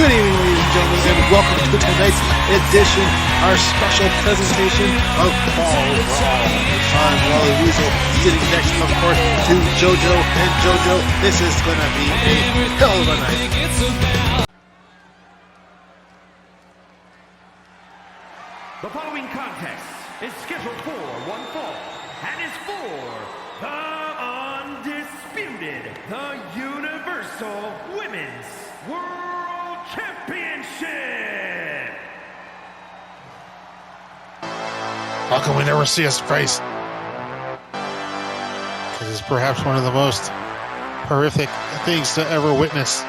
Good evening, ladies and gentlemen, and welcome to tonight's edition, our special presentation of Brawl. I'm Wally Weasel, sitting next, of course, to JoJo, and JoJo, this is going to be a hell of a night. The following contest is scheduled for one fall and is for the undisputed, the Universal Women's World Championship. How come we never see his face? Because it's perhaps one of the most horrific things to ever witness.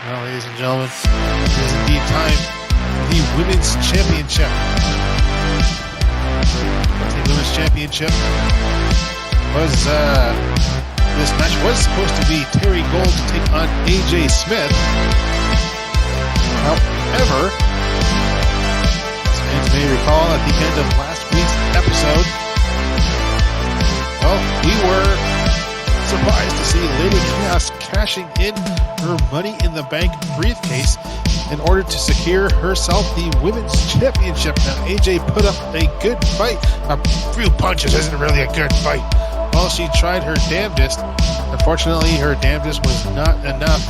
Well, ladies and gentlemen, it is indeed time for the Women's Championship. The Women's Championship was, this match was supposed to be Terri Golde to take on AJ Smith. However, as fans may recall at the end of last week's episode, well, we were surprised to see Lady Chaos cashing in her Money in the Bank briefcase in order to secure herself the Women's Championship. Now, AJ put up a good fight. A few punches isn't really a good fight. Well, she tried her damnedest. Unfortunately, her damnedest was not enough,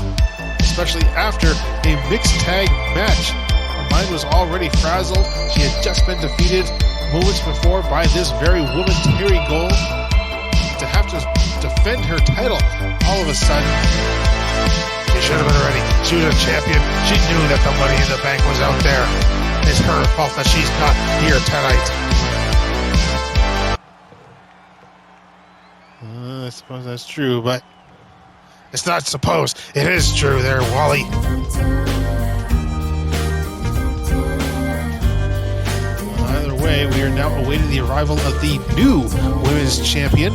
especially after a mixed tag match. Her mind was already frazzled. She had just been defeated moments before by this very woman, Terri Golde. To have to defend her title all of a sudden, she should have been ready. She was a champion. She knew that the Money in the Bank was out there. It's her fault that she's not here tonight. I suppose that's true, but it's not supposed. It is true there, Wally. Either way, we are now awaiting the arrival of the new women's champion.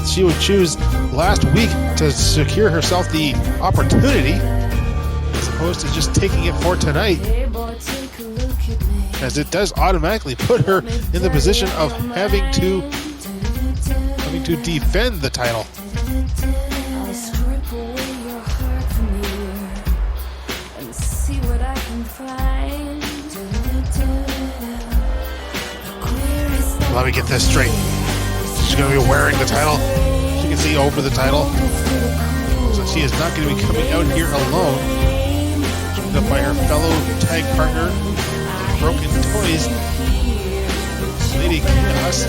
She would choose last week to secure herself the opportunity as opposed to just taking it for tonight, as it does automatically put her in the position of having to defend the title. Let me get this straight. She's going to be wearing the title. She can see over the title. So she is not going to be coming out here alone. Joined up by her fellow tag partner, Broken Toys, Lady Chaos,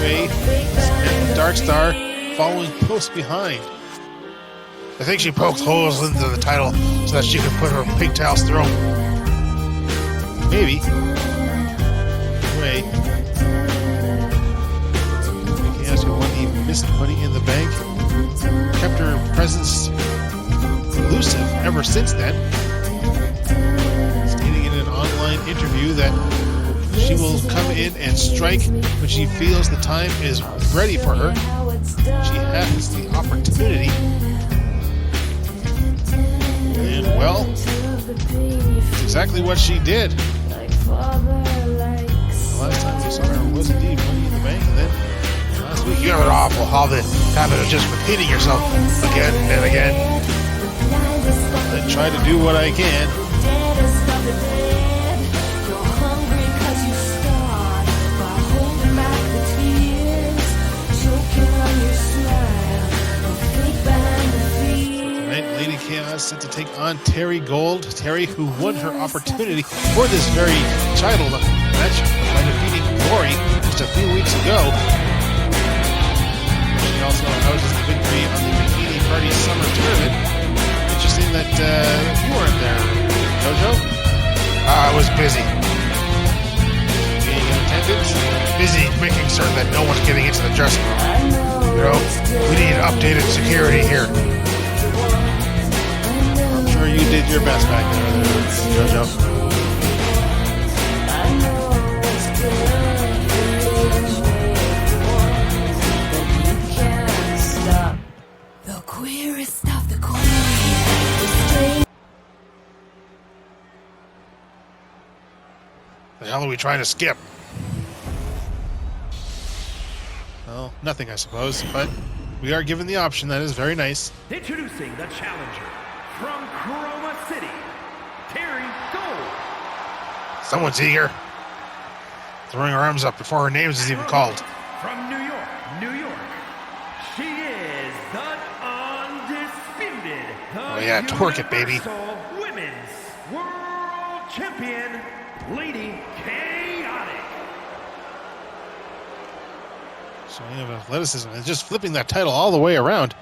and Dark Star following close behind. I think she poked holes into the title so that she could put her pigtails through them. Maybe. Anyway, who won the missed Money in the Bank, kept her presence elusive ever since then, stating in an online interview that she will come in and strike when she feels the time is ready for her. She has the opportunity, and well, it's exactly what she did. The last time we saw her was indeed Money in the Bank, and then you have an awful habit of just repeating yourself again and again. I try to do what I can. Tonight, Lady Chaos set to take on Terri Golde. Terri, who won her opportunity for this very title match by defeating Glory just a few weeks ago. Also houses the victory on the Bikini Party Summer Tournament. Interesting that you weren't there, JoJo. I was busy. Being in attendance, busy making certain that no one's getting into the dressing room. You know, we need updated security here. I'm sure you did your best back there, JoJo. The hell are we trying to skip? Well, nothing, I suppose, but we are given the option. That is very nice. Introducing the challenger from Chroma City, Terri Golde. Someone's eager. Throwing her arms up before her name is even called. From New York, New York, she is the undisputed, twerk it, baby. Women's World Champion, Lady Chaotic. So we have athleticism and just flipping that title all the way around.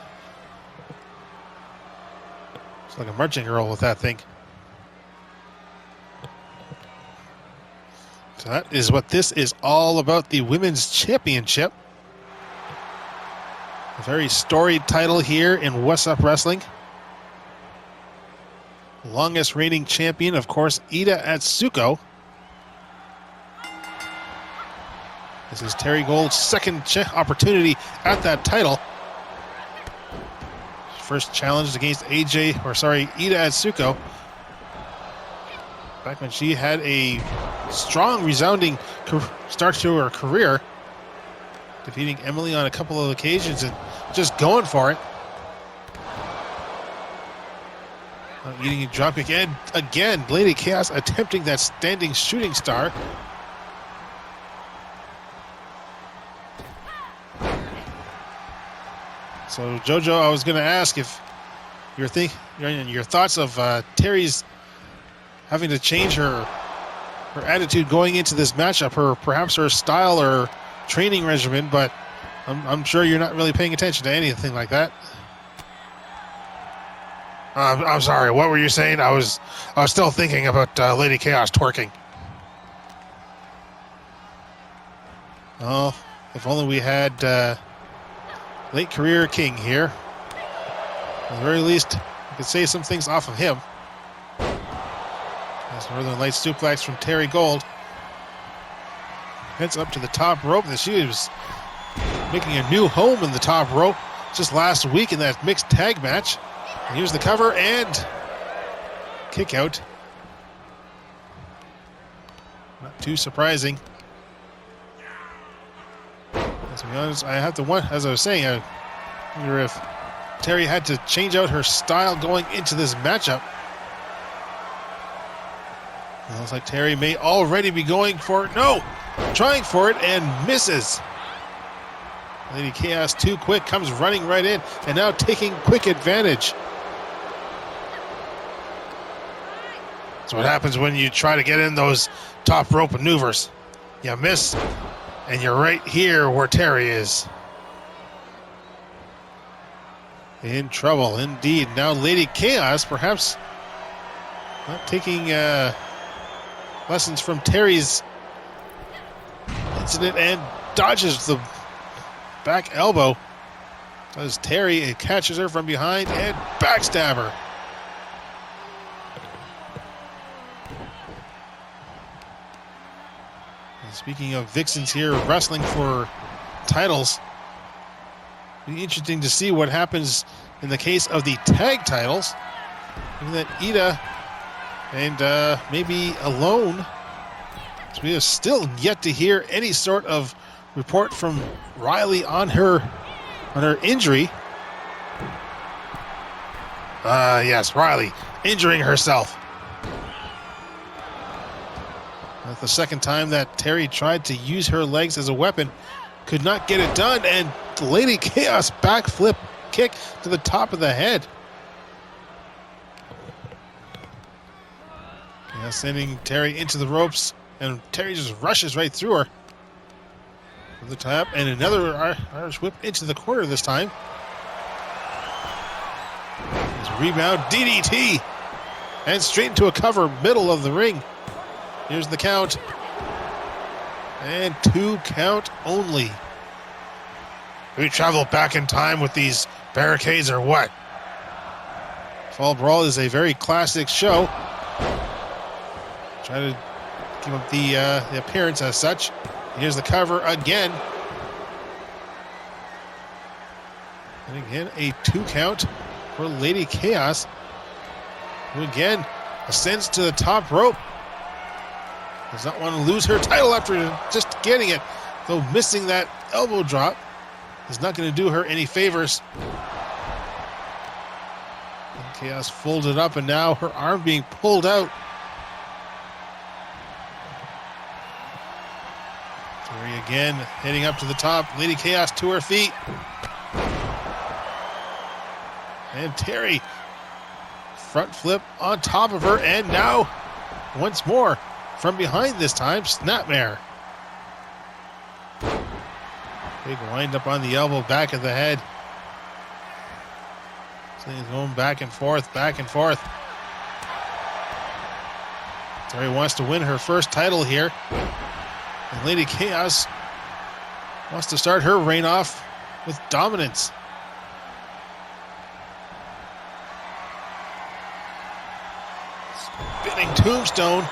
It's like a marching girl with that thing. So that is what this is all about, the Women's Championship. A very storied title here in Whassup Wrestling. Longest reigning champion, of course, Ida Atsuko. This is Terri Golde's second opportunity at that title. First challenged against Ida Atsuko. Back when she had a strong, resounding start to her career, defeating Emily on a couple of occasions and just going for it. Eating a dropkick, and again, Lady Chaos attempting that standing shooting star. So, JoJo, I was going to ask if your thoughts of Terri's having to change her attitude going into this matchup, perhaps her style or training regimen, but I'm sure you're not really paying attention to anything like that. I'm sorry. What were you saying? I was still thinking about Lady Chaos twerking. Oh, if only we had late career King here. At the very least, we could say some things off of him. As Northern Lights suplex from Terri Golde. Heads up to the top rope. She was making a new home in the top rope just last week in that mixed tag match. And here's the cover and kick out. Not too surprising. To be honest, I have to wonder, as I was saying, I wonder if Terri had to change out her style going into this matchup. It looks like Terri may already be going for it. No! Trying for it and misses. Lady Chaos too quick, comes running right in and now taking quick advantage. That's what happens when you try to get in those top rope maneuvers. You miss, and you're right here where Terri is. In trouble, indeed. Now Lady Chaos, perhaps not taking lessons from Terri's incident, and dodges the back elbow. Does Terri, it catches her from behind and backstab her. And speaking of VixXxens here wrestling for titles, it'll be interesting to see what happens in the case of the tag titles. Looking at Ida and maybe alone. So we have still yet to hear any sort of report from Riley on her injury. Yes, Riley injuring herself. That's the second time that Terri tried to use her legs as a weapon. Could not get it done, and Lady Chaos backflip kick to the top of the head. Sending Terri into the ropes, and Terri just rushes right through her. With the tap, and another Irish whip into the corner this time. There's a rebound, DDT, and straight into a cover, middle of the ring. Here's the count, and 2 count only. We travel back in time with these barricades or what? Fall Brawl is a very classic show. Try to give up the appearance as such. Here's the cover again. And again, a 2 count for Lady Chaos, who again ascends to the top rope. Does not want to lose her title after just getting it, though missing that elbow drop. is not going to do her any favors. And Chaos folded up, and now her arm being pulled out. Terri again heading up to the top. Lady Chaos to her feet. And Terri front flip on top of her, and now once more from behind this time, snapmare. Big wind up on the elbow, back of the head. Things going back and forth, back and forth. Terri wants to win her first title here. And Lady Chaos wants to start her reign off with dominance. Spinning tombstone.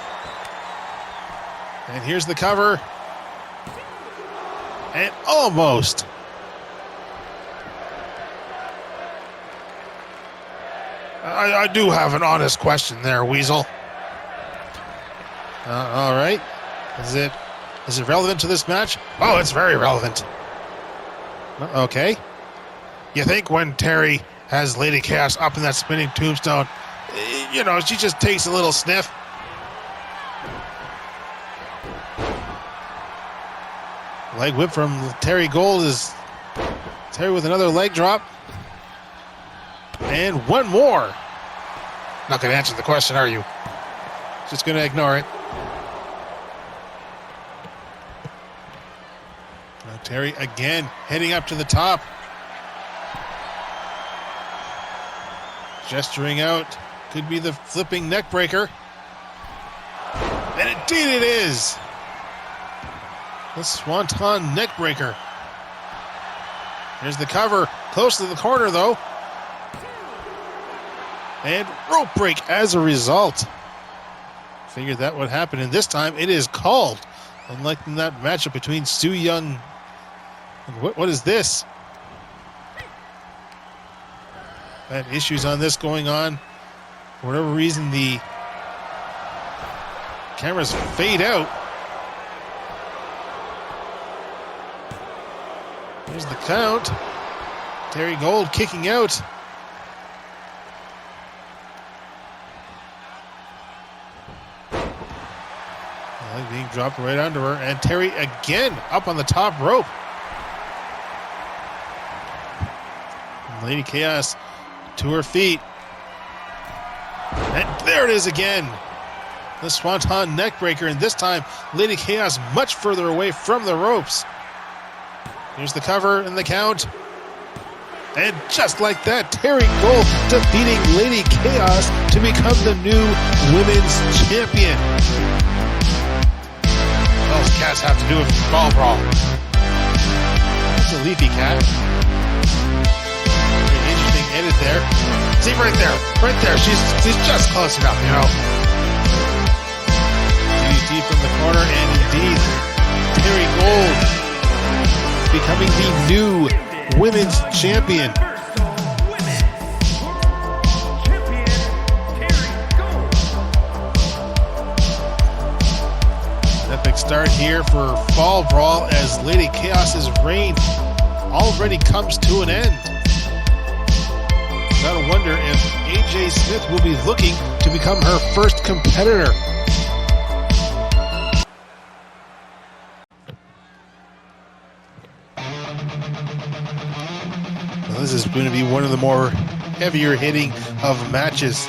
And here's the cover. And almost. I do have an honest question there, Weasel. All right. Is it relevant to this match? Oh, it's very relevant. Okay. You think when Terri has Lady Chaos up in that spinning tombstone, you know, she just takes a little sniff. Leg whip from Terri Golde is Terri with another leg drop. And one more. Not going to answer the question, are you? Just going to ignore it. Now Terri again heading up to the top. Gesturing out. Could be the flipping neck breaker. And indeed it is. The Swanton neck breaker. Here's the cover. Close to the corner though. And rope break as a result. Figured that would happen, and this time it is called. Unlike in that matchup between Su Yung. What is this? Had issues on this going on. For whatever reason, the cameras fade out. Here's the count. Terri Golde kicking out. Being dropped right under her, and Terri again up on the top rope. And Lady Chaos to her feet. And there it is again. The Swanton neckbreaker, and this time Lady Chaos much further away from the ropes. Here's the cover and the count. And just like that, Terri Golde defeating Lady Chaos to become the new women's champion. What else cats have to do with Brawl? That's a leafy cat. Very interesting edit there. See right there. She's just close enough, you know. DDT from the corner, and indeed, Terri Golde becoming the new women's champion. Epic start here for Fall Brawl as Lady Chaos's reign already comes to an end. Gotta wonder if AJ Smith will be looking to become her first competitor. Well, this is going to be one of the more heavier hitting of matches,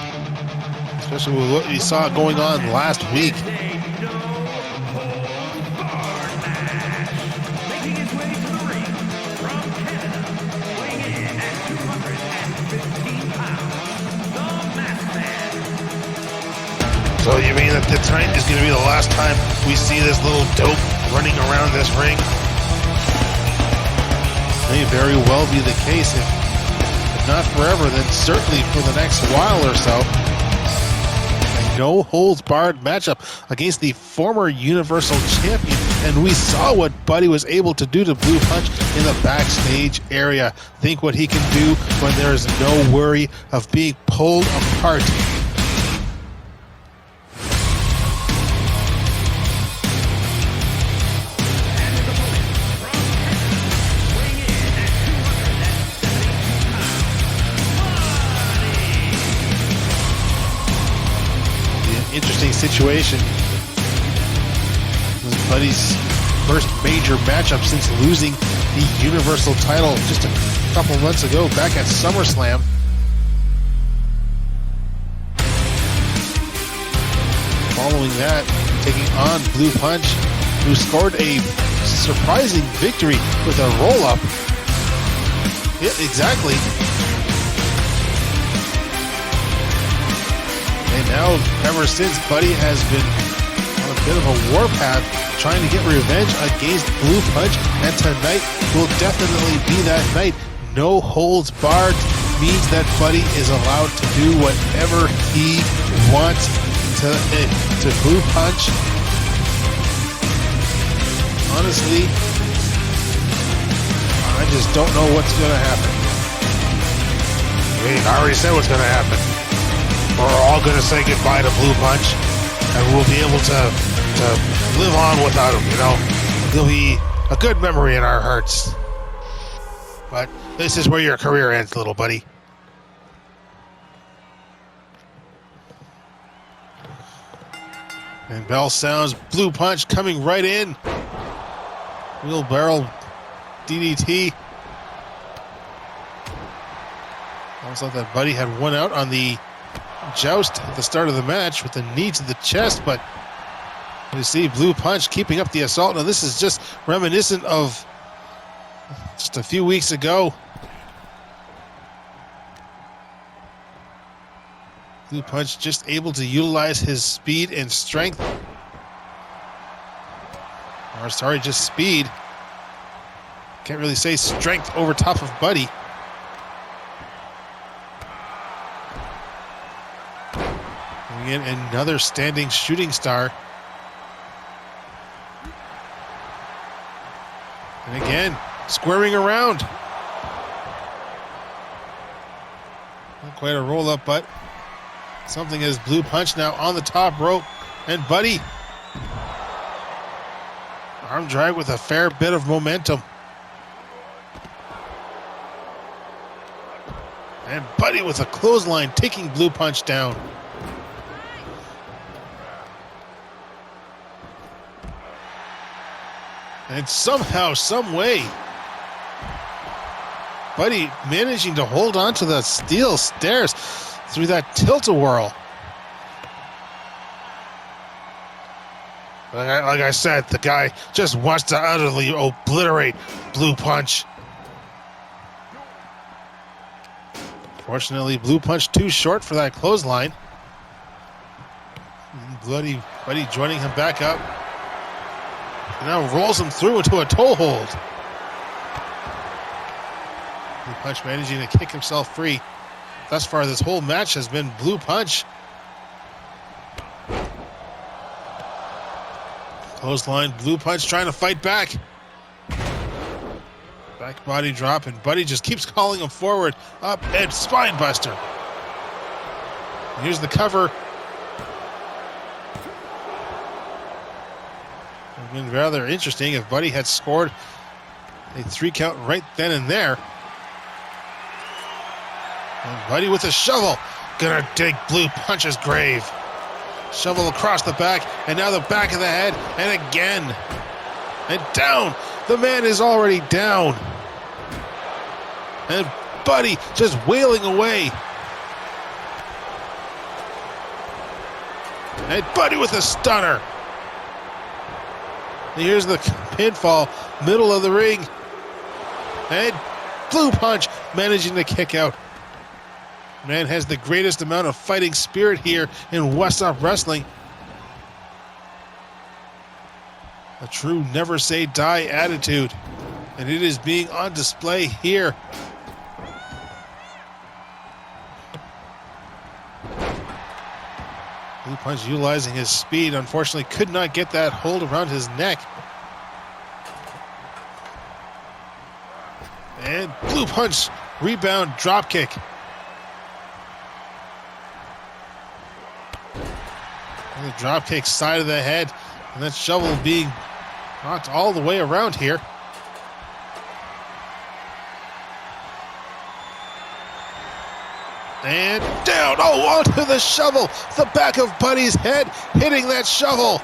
especially with what we saw going on last week. So you mean that tonight is going to be the last time we see this little dope running around this ring? May very well be the case. If not forever, then certainly for the next while or so. A no-holds-barred matchup against the former Universal Champion. And we saw what Buddy was able to do to Blue Punch in the backstage area. Think what he can do when there is no worry of being pulled apart. situation. This is Buddy's first major matchup since losing the Universal title just a couple months ago back at SummerSlam. Following that, taking on Blue Punch, who scored a surprising victory with a roll-up. Yeah, exactly. And now, ever since, Buddy has been on a bit of a warpath trying to get revenge against Blue Punch, and tonight will definitely be that night. No holds barred means that Buddy is allowed to do whatever he wants to Blue Punch. Honestly, I just don't know what's going to happen. I already said what's going to happen. We're all going to say goodbye to Blue Punch, and we'll be able to live on without him, you know? He'll be a good memory in our hearts. But this is where your career ends, little buddy. And bell sounds, Blue Punch coming right in. Wheelbarrow DDT. Almost like that Buddy had won out on the joust at the start of the match with the knee to the chest, but you see Blue Punch keeping up the assault. Now this is just reminiscent of just a few weeks ago. Blue Punch just able to utilize his speed and strength. Or sorry, just speed. Can't really say strength over top of Buddy. And again, another standing shooting star. And again, squaring around. Not quite a roll up, but something as Blue Punch now on the top rope. And Buddy, arm drag with a fair bit of momentum. And Buddy with a clothesline taking Blue Punch down. And somehow, some way, Buddy managing to hold on to the steel stairs through that tilt-a-whirl. Like I said, the guy just wants to utterly obliterate Blue Punch. Fortunately, Blue Punch too short for that clothesline. Buddy joining him back up. And now rolls him through into a toe hold. Blue Punch managing to kick himself free. Thus far, this whole match has been Blue Punch. Clothesline, Blue Punch trying to fight back. Back body drop, and Buddy just keeps calling him forward. Up, and spine buster. And here's the cover. It would have been rather interesting if Buddy had scored a 3 count right then and there. And Buddy with a shovel, gonna dig Blue Punch's grave. Shovel across the back, and now the back of the head, and again. And down. The man is already down. And Buddy just wailing away. And Buddy with a stunner. And here's the pinfall, middle of the ring. And Blue Punch managing to kick out. Man has the greatest amount of fighting spirit here in Whassup Wrestling. A true never say die attitude. And it is being on display here. Blue Punch utilizing his speed, unfortunately could not get that hold around his neck. And Blue Punch rebound drop kick. And the drop kick side of the head, and that shovel being knocked all the way around here. And down. Oh, onto the shovel. The back of Buddy's head hitting that shovel.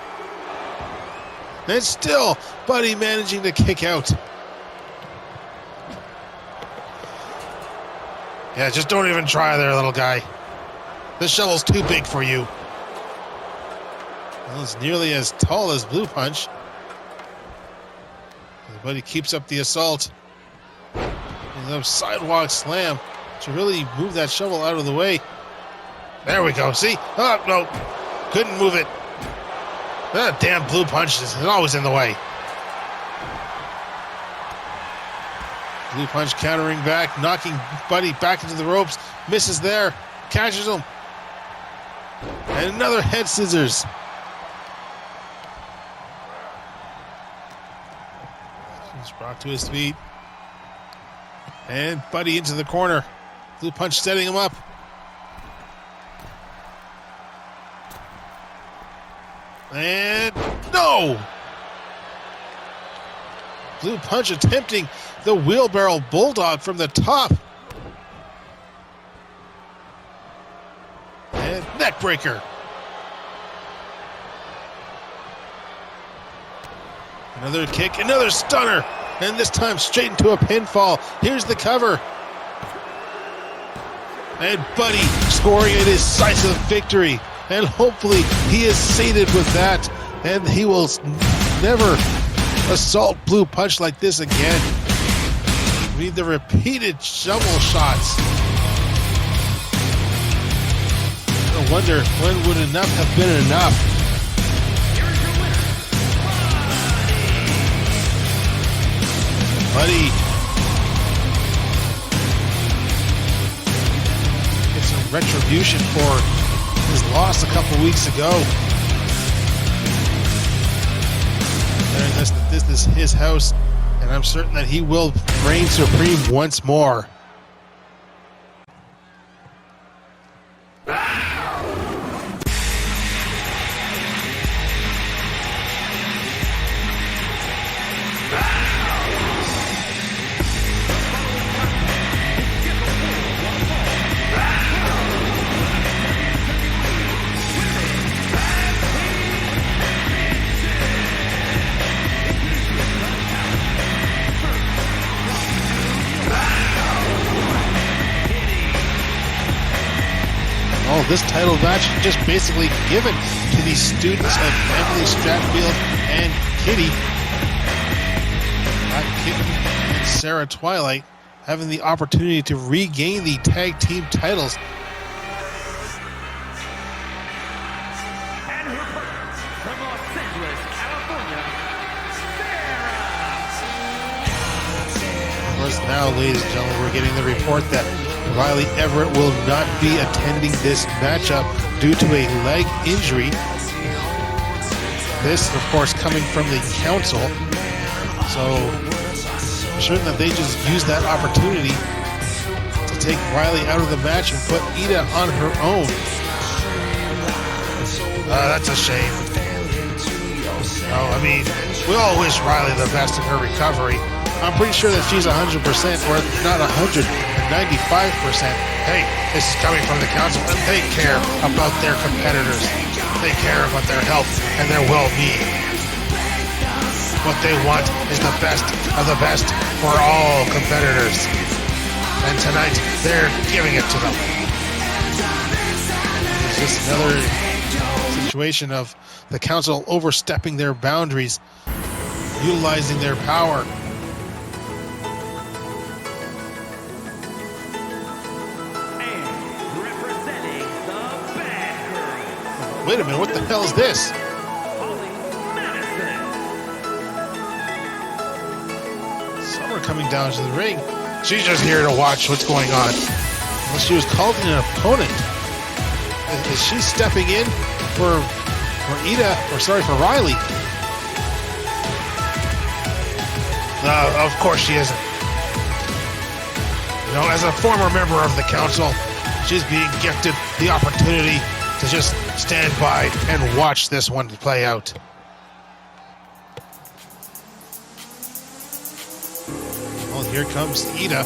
And still, Buddy managing to kick out. Yeah, just don't even try there, little guy. The shovel's too big for you. Well, it's nearly as tall as Blue Punch. Buddy keeps up the assault. And the sidewalk slam to really move that shovel out of the way. There we go. See? Oh, no. Couldn't move it. That damn Blue Punch is always in the way. Blue Punch countering back, knocking Buddy back into the ropes. Misses there. Catches him. And another head scissors. He's brought to his feet. And Buddy into the corner. Blue Punch setting him up. And no! Blue Punch attempting the wheelbarrow bulldog from the top. And neck breaker. Another kick, another stunner. And this time straight into a pinfall. Here's the cover. And Buddy scoring a decisive victory. And hopefully he is sated with that. And he will never assault Blue Punch like this again. We need the repeated shovel shots. I wonder when would enough have been enough. Buddy gets some retribution for his loss a couple weeks ago. This is his house, and I'm certain that he will reign supreme once more. This title match is just basically given to the students of Emily Stratfield and Kitty. Kitten and Sarah Twilight having the opportunity to regain the tag team titles. And her partner from Los Angeles, California, Sarah. Of course, now, ladies and gentlemen, we're getting the report that Riley Everett will not be attending this matchup due to a leg injury. This, of course, coming from the council. So, I'm certain that they just used that opportunity to take Riley out of the match and put Ida on her own. That's a shame. Oh, I mean, we all wish Riley the best in her recovery. I'm pretty sure that she's 100%, or not 195%. Hey, this is coming from the council, and they care about their competitors. They care about their health and their well-being. What they want is the best of the best for all competitors. And tonight, they're giving it to them. It's just another situation of the council overstepping their boundaries, utilizing their power. Wait a minute, what the hell is this? Summer coming down to the ring. She's just here to watch what's going on. Well, she was called an opponent. Is she stepping in for Riley? Of course she isn't. You know, as a former member of the council, she's being gifted the opportunity to just stand by and watch this one play out. Well, here comes Ida.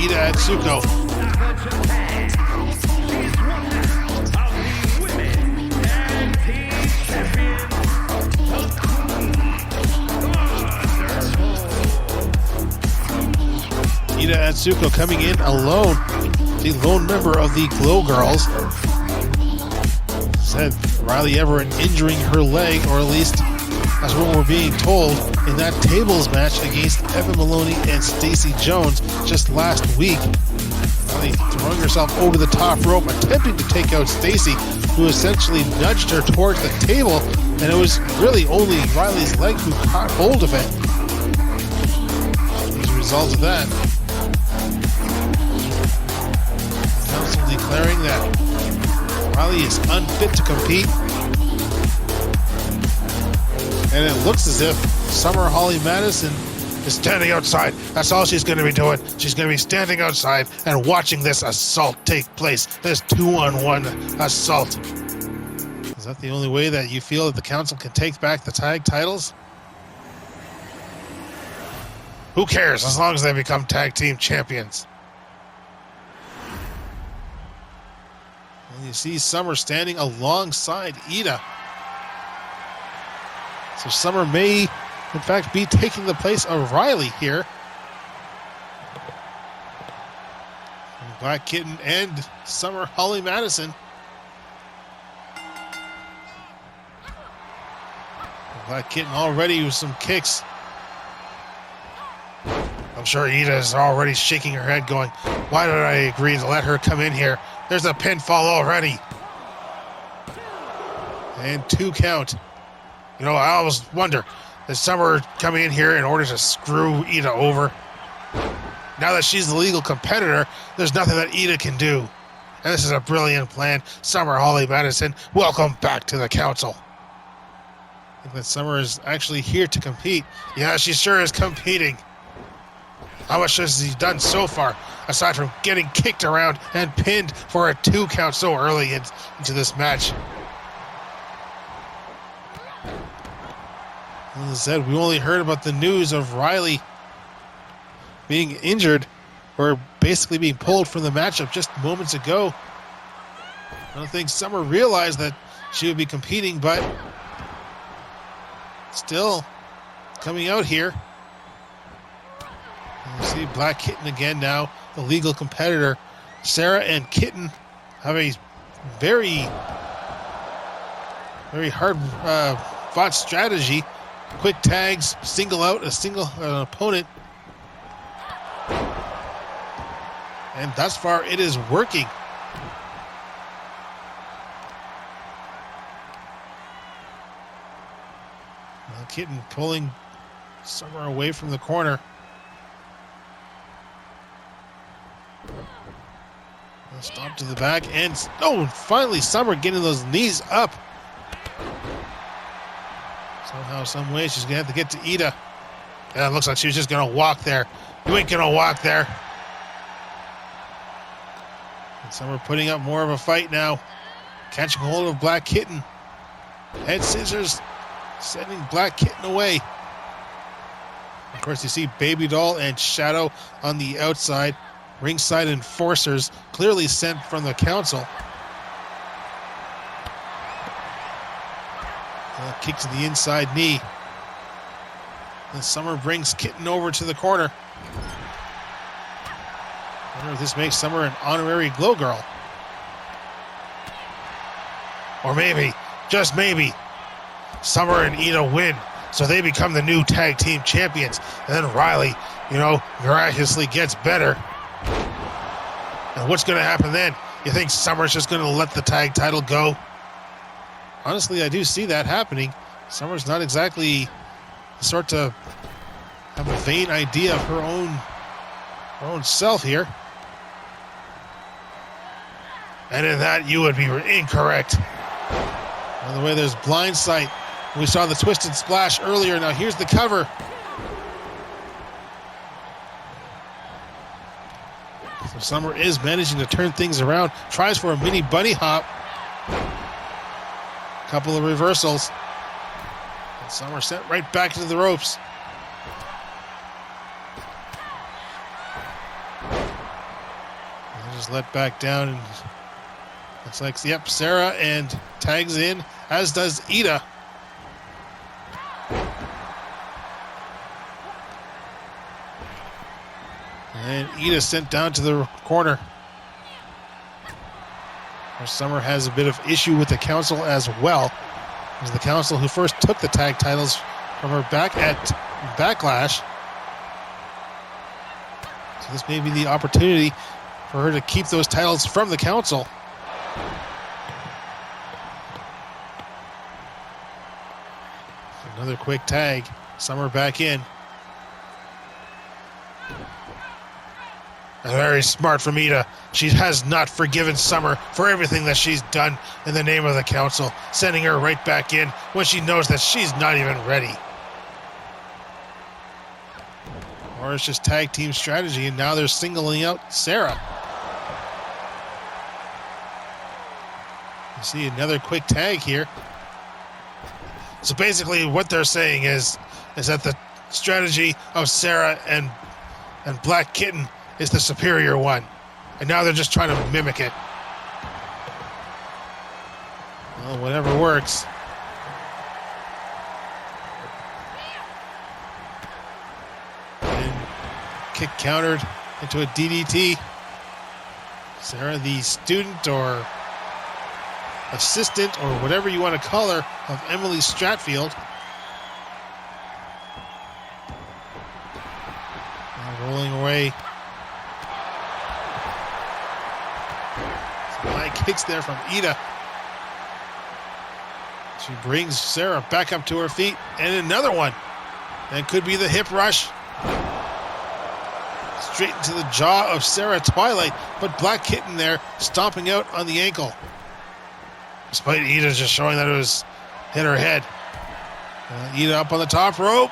Ida Atsuko. Ida Atsuko coming in alone, the lone member of the Glow Girls. Said Riley Everett injuring her leg, or at least that's what we're being told, in that tables match against Evan Maloney and Stacey Jones just last week. Riley throwing herself over the top rope, attempting to take out Stacey, who essentially nudged her towards the table, and it was really only Riley's leg who caught hold of it. As a result of that, council declaring that Riley is unfit to compete. And it looks as if Summer Holly Madison is standing outside. That's all she's going to be doing. She's going to be standing outside and watching this assault take place. This 2-on-1 assault. Is that the only way that you feel that the council can take back the tag titles? Who cares, as long as they become tag team champions? And you see Summer standing alongside Ida. So Summer may, in fact, be taking the place of Riley here. And Black Kitten and Summer Holly Madison. Black Kitten already with some kicks. I'm sure Ida is already shaking her head going, why did I agree to let her come in here? There's a pinfall already. And 2 count. You know, I always wonder, is Summer coming in here in order to screw Ida over? Now that she's the legal competitor, there's nothing that Ida can do. And this is a brilliant plan. Summer Holly Madison, welcome back to the council. I think that Summer is actually here to compete. Yeah, she sure is competing. How much has he done so far, aside from getting kicked around and pinned for a 2 count so early into this match? As I said, we only heard about the news of Riley being injured, or basically being pulled from the matchup just moments ago. I don't think Summer realized that she would be competing, but still coming out here. And you see Black Kitten again now, the legal competitor. Sarah and Kitten have a very, very hard fought strategy. Quick tags, single out a single opponent. And thus far, it is working. Well, Kitten pulling Summer away from the corner. Stomp to the back, and finally Summer getting those knees up. Somehow, some way, she's going to have to get to Ida. Yeah, it looks like she was just going to walk there. You ain't going to walk there. And Summer putting up more of a fight now. Catching hold of Black Kitten. Head scissors, sending Black Kitten away. Of course, you see Baby Doll and Shadow on the outside. Ringside enforcers, clearly sent from the council. Kick to the inside knee. And Summer brings Kitten over to the corner. I wonder if this makes Summer an honorary Glow Girl. Or maybe, just maybe, Summer and Ida win, so they become the new tag team champions. And then Riley, miraculously gets better. And what's going to happen then? You think Summer's just going to let the tag title go? Honestly, I do see that happening. Summer's not exactly the sort to have a vain idea of her own self here. And in that, you would be incorrect. By the way, there's blind sight. We saw the twisted splash earlier. Now here's the cover. So Summer is managing to turn things around. Tries for a mini bunny hop. Couple of reversals. And Summer sent right back into the ropes. is let back down, and looks like, yep, Sarah, and tags in, as does Ida. And Ida sent down to the corner. Summer has a bit of issue with the council as well. It was the council who first took the tag titles from her back at Backlash. So this may be the opportunity for her to keep those titles from the council. Another quick tag. Summer back in. Very smart from Ida. She has not forgiven Summer for everything that she's done in the name of the council, sending her right back in when she knows that she's not even ready. Or it's just tag team strategy, and now they're singling out Sarah. You see another quick tag here. So basically what they're saying is that the strategy of Sarah and Black Kitten is the superior one. And now they're just trying to mimic it. Well, whatever works. And kick countered into a DDT. Sarah, the student or assistant or whatever you want to call her of Emily Stratfield. Now rolling away. Kicks there from Ida. She brings Sarah back up to her feet, and another one. That could be the hip rush. Straight into the jaw of Sarah Twilight, but Black Kitten there stomping out on the ankle. Despite Ida just showing that it was hit her head. Ida up on the top rope.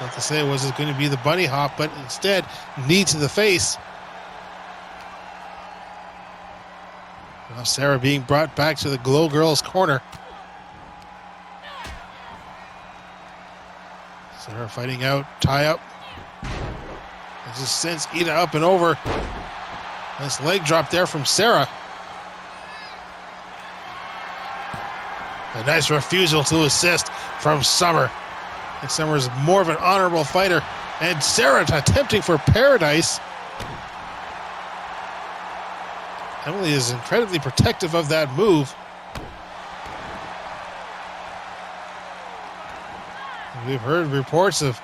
Not to say it was going to be the bunny hop, but instead knee to the face. Now Sarah being brought back to the Glow Girls corner. Sarah fighting out, tie up. It just sends Ida up and over. Nice leg drop there from Sarah. A nice refusal to assist from Summer. And Summer is more of an honorable fighter. And Sarah attempting for Paradise. Emily is incredibly protective of that move. We've heard reports of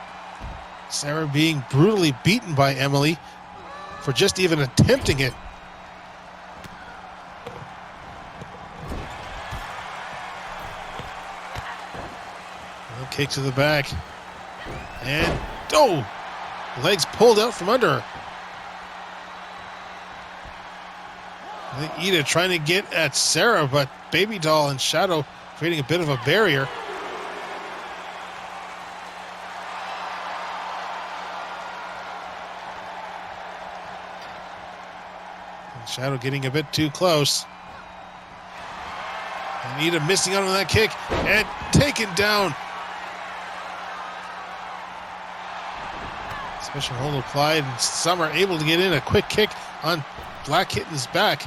Sarah being brutally beaten by Emily for just even attempting it. Well, kick to the back. And, oh! Legs pulled out from under her. I think Ida trying to get at Sarah, but Baby Doll and Shadow creating a bit of a barrier. And Shadow getting a bit too close. And Ida missing out on that kick and taken down. Special hold applied, and Summer able to get in a quick kick on Black Kitten's back.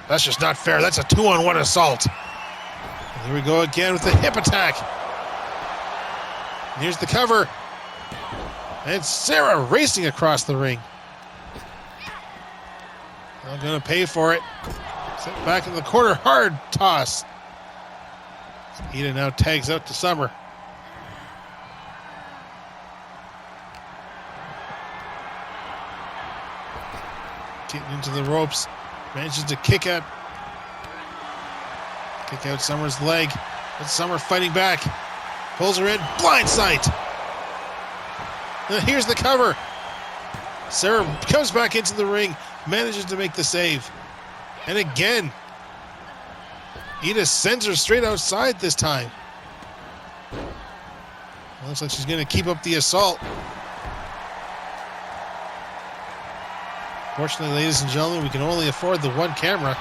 That's just not fair. That's a 2-on-1 assault. And here we go again with the hip attack. And here's the cover. And Sarah racing across the ring. Not going to pay for it. Set back in the corner. Hard toss. Ida now tags out to Summer. Getting into the ropes. Manages to kick out Summer's leg. But Summer fighting back. Pulls her in. Blind sight. And here's the cover. Sarah comes back into the ring. Manages to make the save. And again, Ida sends her straight outside this time. Looks like she's going to keep up the assault. Fortunately, ladies and gentlemen, we can only afford the one camera.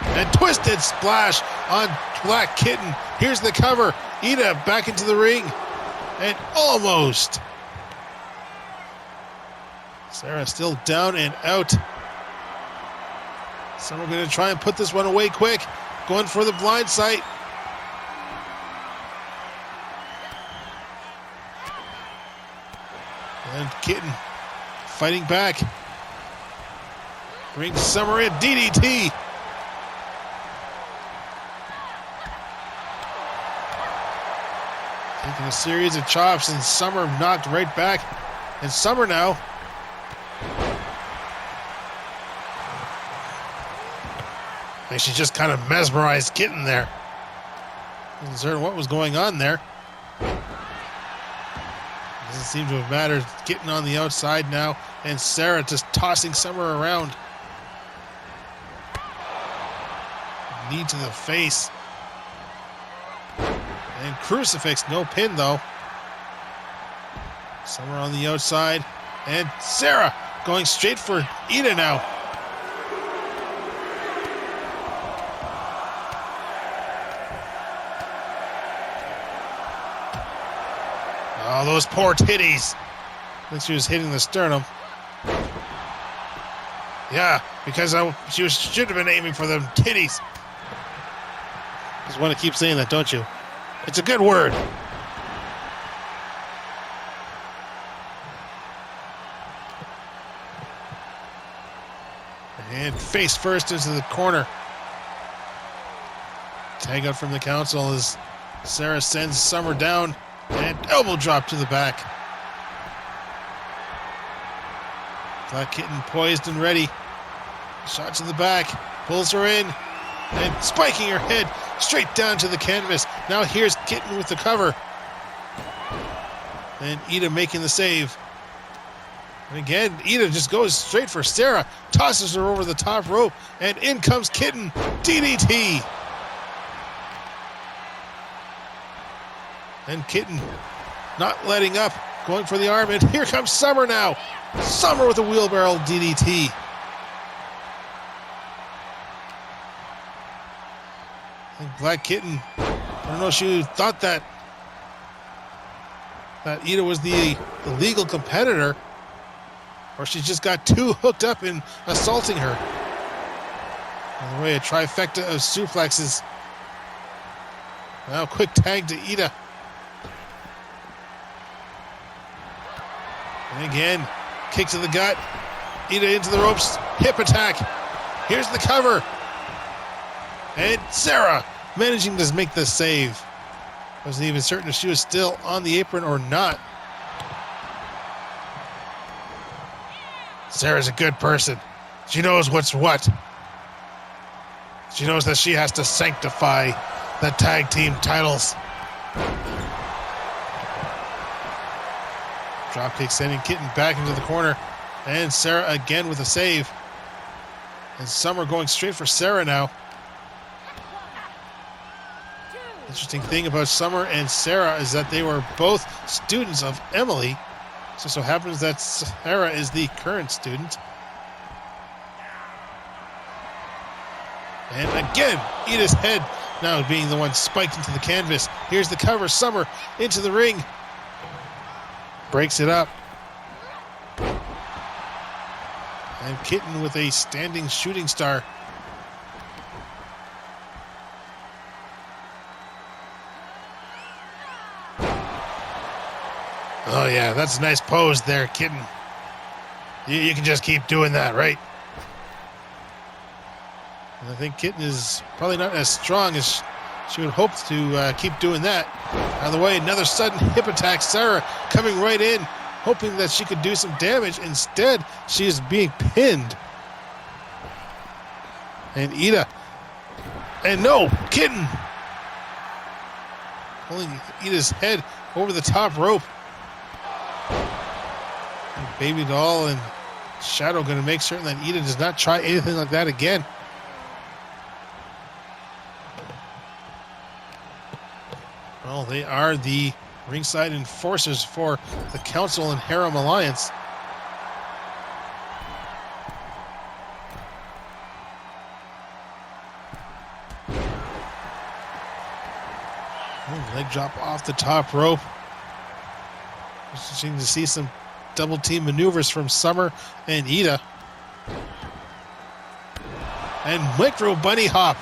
And twisted splash on Black Kitten. Here's the cover. Ida back into the ring. And almost Sarah still down and out. Summer going to try and put this one away quick. Going for the blind sight. And Kitten fighting back. Brings Summer in. DDT. Taking a series of chops, and Summer knocked right back. And Summer now. I think she just kind of mesmerized Kitten there. Wasn't certain what was going on there. Doesn't seem to have mattered. Kitten on the outside now, and Sarah just tossing Summer around. Knee to the face. And crucifix, no pin though. Summer on the outside, and Sarah going straight for Ida now. Oh, those poor titties. I think she was hitting the sternum. Yeah, because she should have been aiming for them titties. Just want to keep saying that, don't you? It's a good word. And face first into the corner. Tag out from the council as Sarah sends Summer down. And elbow drop to the back. Black Kitten poised and ready. Shot to the back. Pulls her in. And spiking her head straight down to the canvas. Now here's Kitten with the cover. And Ida making the save. And again, Ida just goes straight for Sarah. Tosses her over the top rope. And in comes Kitten. DDT. And Kitten not letting up, going for the arm, and here comes Summer now. Summer with a wheelbarrow DDT. And Black Kitten, I don't know if she thought that Ida was the legal competitor, or she just got too hooked up in assaulting her. By the way, a trifecta of suplexes. Now quick tag to Ida. And again, kick to the gut. Ida into the ropes. Hip attack. Here's the cover. And Sarah managing to make the save. Wasn't even certain if she was still on the apron or not. Sarah's a good person. She knows what's what. She knows that she has to sanctify the tag team titles. Dropkick sending Kitten back into the corner. And Sarah again with a save. And Summer going straight for Sarah now. Interesting thing about Summer and Sarah is that they were both students of Emily. So happens that Sarah is the current student. And again, Ida's head now being the one spiked into the canvas. Here's the cover. Summer into the ring. Breaks it up. And Kitten with a standing shooting star. Oh yeah, that's a nice pose there, Kitten. You can just keep doing that, right? And I think Kitten is probably not as strong as she would hope to keep doing that. Out of the way, another sudden hip attack. Sarah coming right in, hoping that she could do some damage. Instead, she is being pinned. And Ida. And no, Kitten. Pulling Ida's head over the top rope. And Baby Doll and Shadow going to make certain that Ida does not try anything like that again. Well, they are the ringside enforcers for the Council and Harem Alliance. Leg drop off the top rope. Interesting to see some double team maneuvers from Summer and Ida. And micro bunny hop.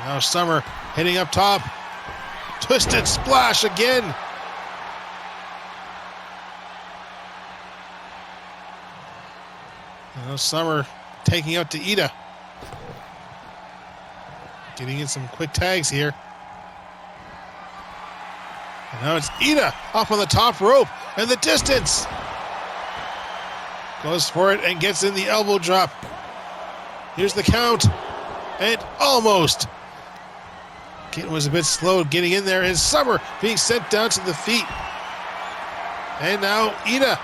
Now Summer hitting up top. Twisted splash again. Now Summer taking out to Ida. Getting in some quick tags here. And now it's Ida up on the top rope and the distance. Goes for it and gets in the elbow drop. Here's the count. And almost. Kitten was a bit slow getting in there. And Summer being sent down to the feet. And now Ida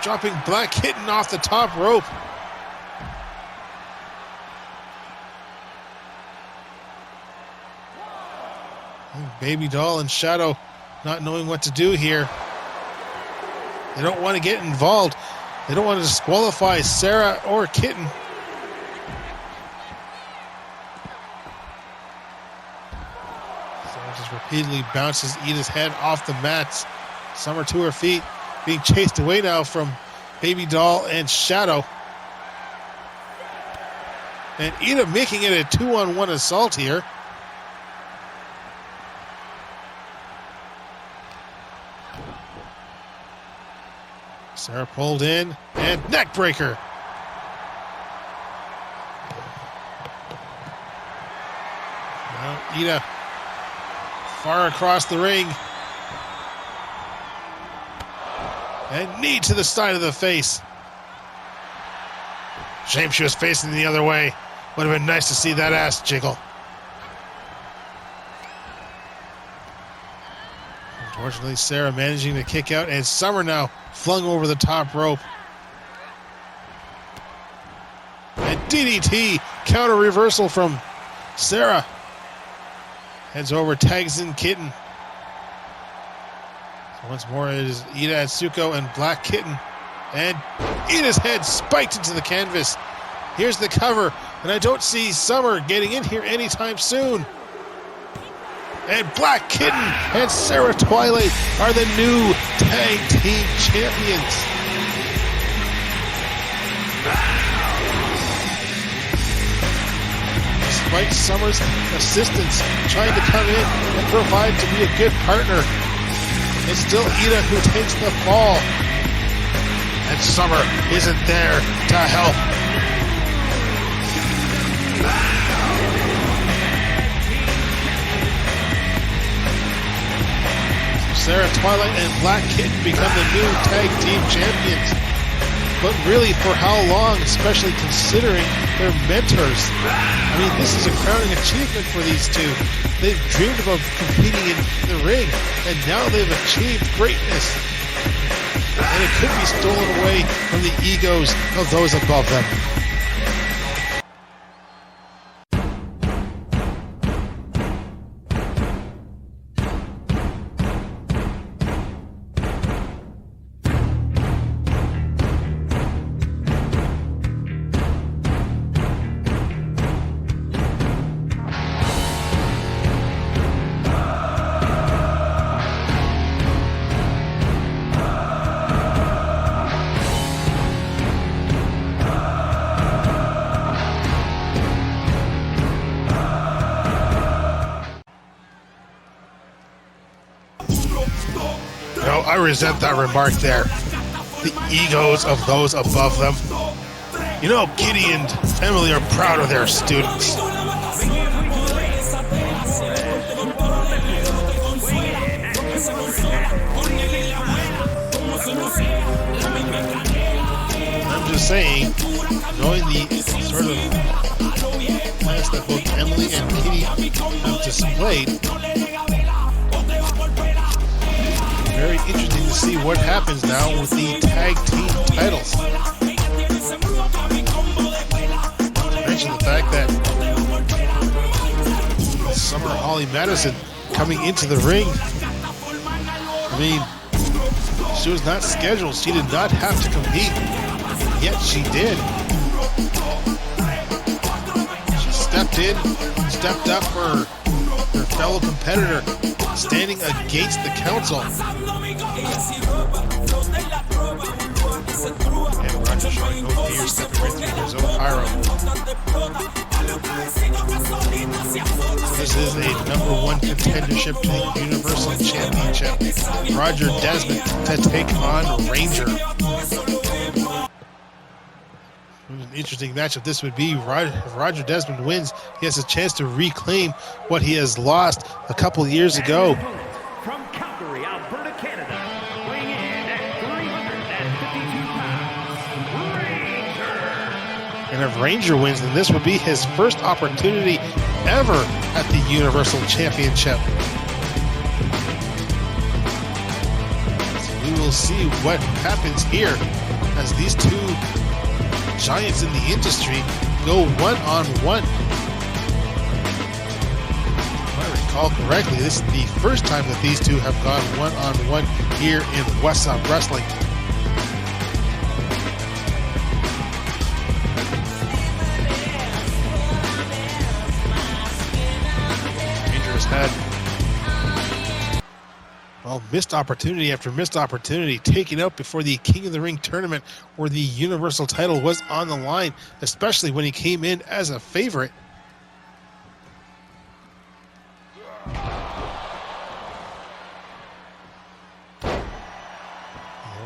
dropping Black Kitten off the top rope. Baby Doll and Shadow not knowing what to do here. They don't want to get involved. They don't want to disqualify Sarah or Kitten. Sarah just repeatedly bounces Ida's head off the mats. Summer to her feet, being chased away now from Baby Doll and Shadow. And Ida making it a 2-on-1 assault here. Sarah pulled in, and neck breaker. Now Ida far across the ring. And knee to the side of the face. Shame she was facing the other way. Would have been nice to see that ass jiggle. Unfortunately, Sarah managing to kick out, and Summer now flung over the top rope. And DDT, counter reversal from Sarah. Heads over, tags in Kitten. So once more it is Ida Atsuko and Black Kitten. And Ida's head spiked into the canvas. Here's the cover, and I don't see Summer getting in here anytime soon. And Black Kitten and Sarah Twilight are the new tag team champions. Despite Summer's assistance trying to come in and provide to be a good partner, it's still Ida who takes the fall. And Summer isn't there to help. Sarah Twilight and Black Kitten become the new tag team champions. But really, for how long, especially considering their mentors? I mean, this is a crowning achievement for these two. They've dreamed about competing in the ring, and now they've achieved greatness. And it could be stolen away from the egos of those above them. I resent that remark there. The egos of those above them. You know, Kitty and Emily are proud of their students. I'm just saying, knowing the sort of class that both Emily and Kitty have displayed, very interesting to see what happens now with the tag team titles. Mention the fact that Summer Holly Madison coming into the ring. I mean, she was not scheduled. She did not have to compete. Yet she did. She stepped in, stepped up for their fellow competitor, standing against the council. And Roger showing no fear, stepping right through his own pyro. So this is a #1 contendership to the Universal Championship. Roger Desmond to take on Ranger. An interesting matchup this would be. If Roger Desmond wins, he has a chance to reclaim what he has lost a couple of years ago. From Calgary, Alberta, Canada, weighing in at 352 pounds, Ranger. And if Ranger wins, then this would be his first opportunity ever at the Universal Championship. So we will see what happens here as these two giants in the industry go one-on-one. If I recall correctly, this is the first time that these two have gone one-on-one here in Whassup Wrestling. Ranger has had missed opportunity after missed opportunity, taken out before the King of the Ring tournament where the Universal title was on the line, especially when he came in as a favorite.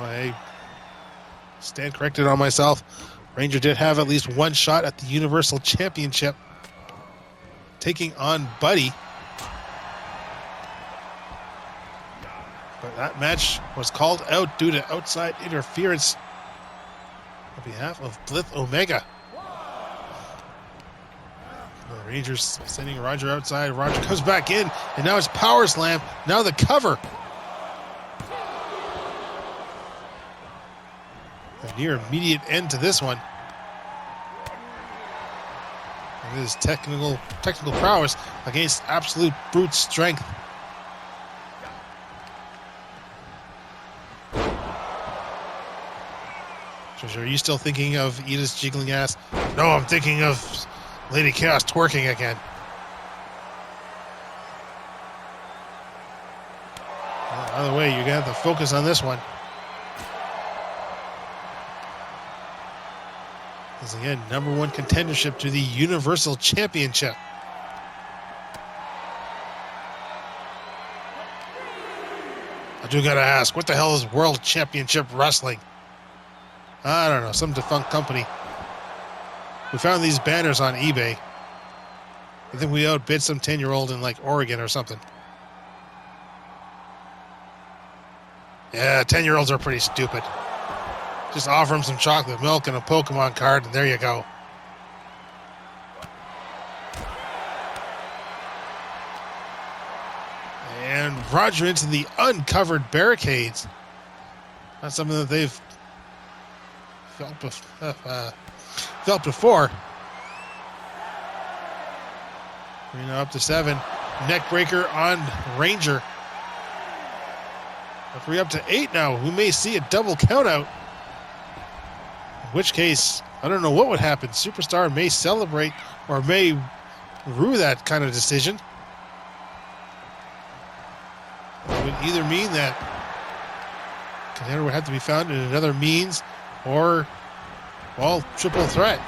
I stand corrected on myself. Ranger did have at least one shot at the Universal Championship, taking on Buddy. But that match was called out due to outside interference on behalf of Blith Omega. The Rangers sending Roger outside. Roger comes back in, and now it's Power Slam. Now the cover. A near immediate end to this one. And it is technical prowess against absolute brute strength. Are you still thinking of Edith's jiggling ass? No, I'm thinking of Lady Chaos twerking again. Either way, you're going to have to focus on this one. This is again #1 contendership to the Universal Championship. I do gotta ask, what the hell is World Championship Wrestling? I don't know, some defunct company. We found these banners on eBay. I think we outbid some 10-year-old in like Oregon or something. Yeah, 10-year-olds are pretty stupid. Just offer them some chocolate milk and a Pokemon card, and there you go. And Roger into the uncovered barricades. That's something that they've felt before. Arena up to 7. Neckbreaker on Ranger. Referee up to 8 now. We may see a double countout. In which case, I don't know what would happen. Superstar may celebrate or may rue that kind of decision. It would either mean that contender would have to be found in another means or, well, triple threat.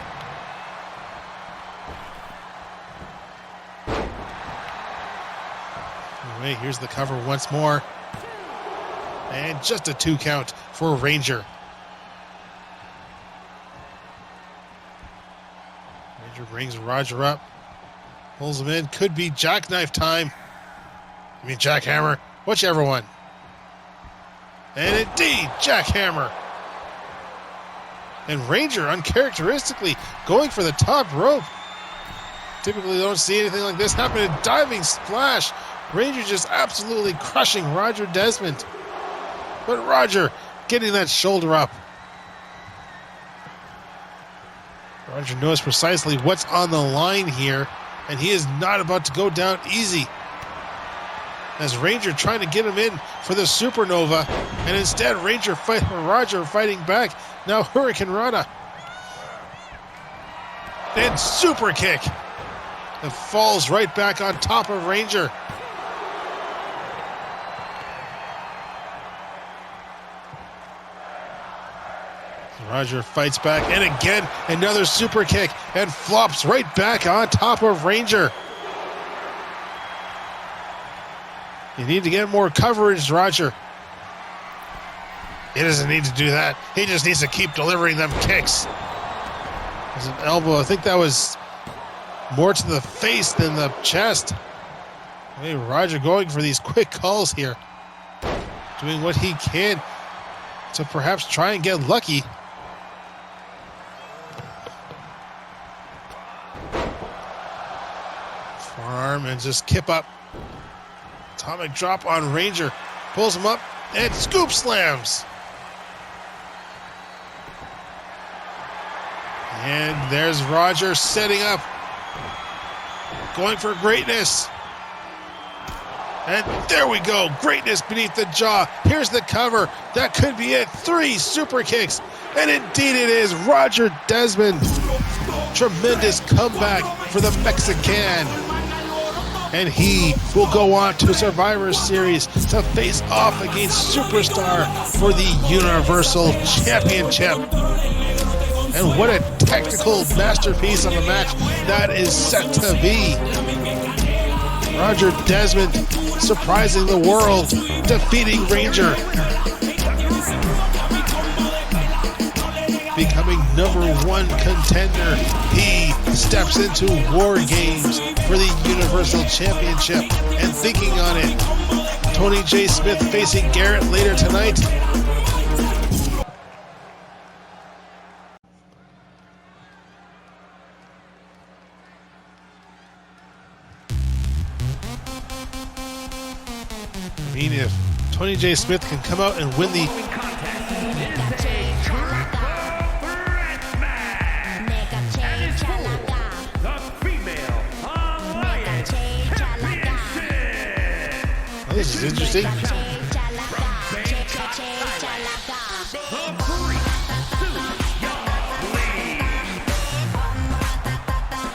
Anyway, here's the cover once more. And just a 2 count for Ranger. Ranger brings Roger up. Pulls him in. Could be jackknife time. I mean jackhammer. Whichever one. And indeed, jackhammer. And Ranger, uncharacteristically, going for the top rope. Typically don't see anything like this happen. A diving splash. Ranger just absolutely crushing Roger Desmond. But Roger getting that shoulder up. Roger knows precisely what's on the line here, and he is not about to go down easy. As Ranger trying to get him in for the Supernova, and instead Roger fighting back. Now Hurricane Rana. And super kick. and falls right back on top of Ranger. Roger fights back, and again, another super kick, and flops right back on top of Ranger. You need to get more coverage, Roger. He doesn't need to do that. He just needs to keep delivering them kicks. There's an elbow. I think that was more to the face than the chest. Hey, Roger going for these quick calls here. Doing what he can to perhaps try and get lucky. Forearm and just kip up. Atomic drop on Ranger. Pulls him up and scoop slams. And there's Roger setting up. Going for greatness. And there we go. Greatness beneath the jaw. Here's the cover. That could be it. 3 super kicks. And indeed it is. Roger Desmond. Tremendous comeback for the Mexican. And he will go on to Survivor Series to face off against Superstar for the Universal Championship. And what a technical masterpiece of a match that is set to be. Roger Desmond surprising the world, defeating Ranger. Becoming #1 contender, he steps into War Games for the Universal Championship and thinking on it. Tony J. Smith facing Garret later tonight. I mean, if Tony J. Smith can come out and win the This is interesting.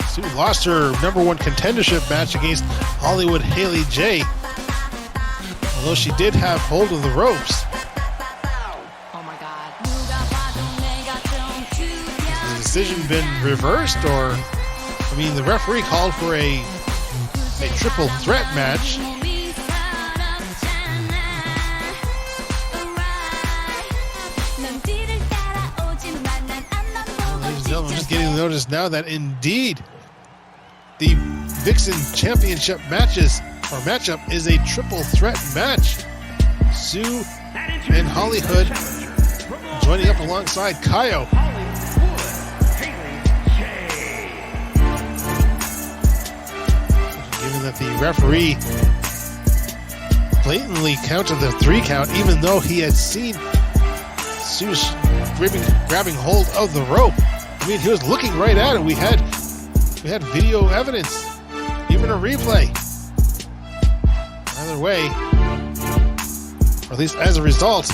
Sue lost her #1 contendership match against Hollywood Hayley J. Although she did have hold of the ropes. Oh my God. Has the decision been reversed, or I mean, the referee called for a triple threat match. I'm just getting the notice now that indeed the VixXxen Championship matchup is a triple threat match. Sue and Hollyhood joining up alongside Kaio. Given that the referee blatantly counted the 3 count, even though he had seen Sue grabbing hold of the rope. I mean, he was looking right at it. We had video evidence, even a replay. Either way, or at least as a result,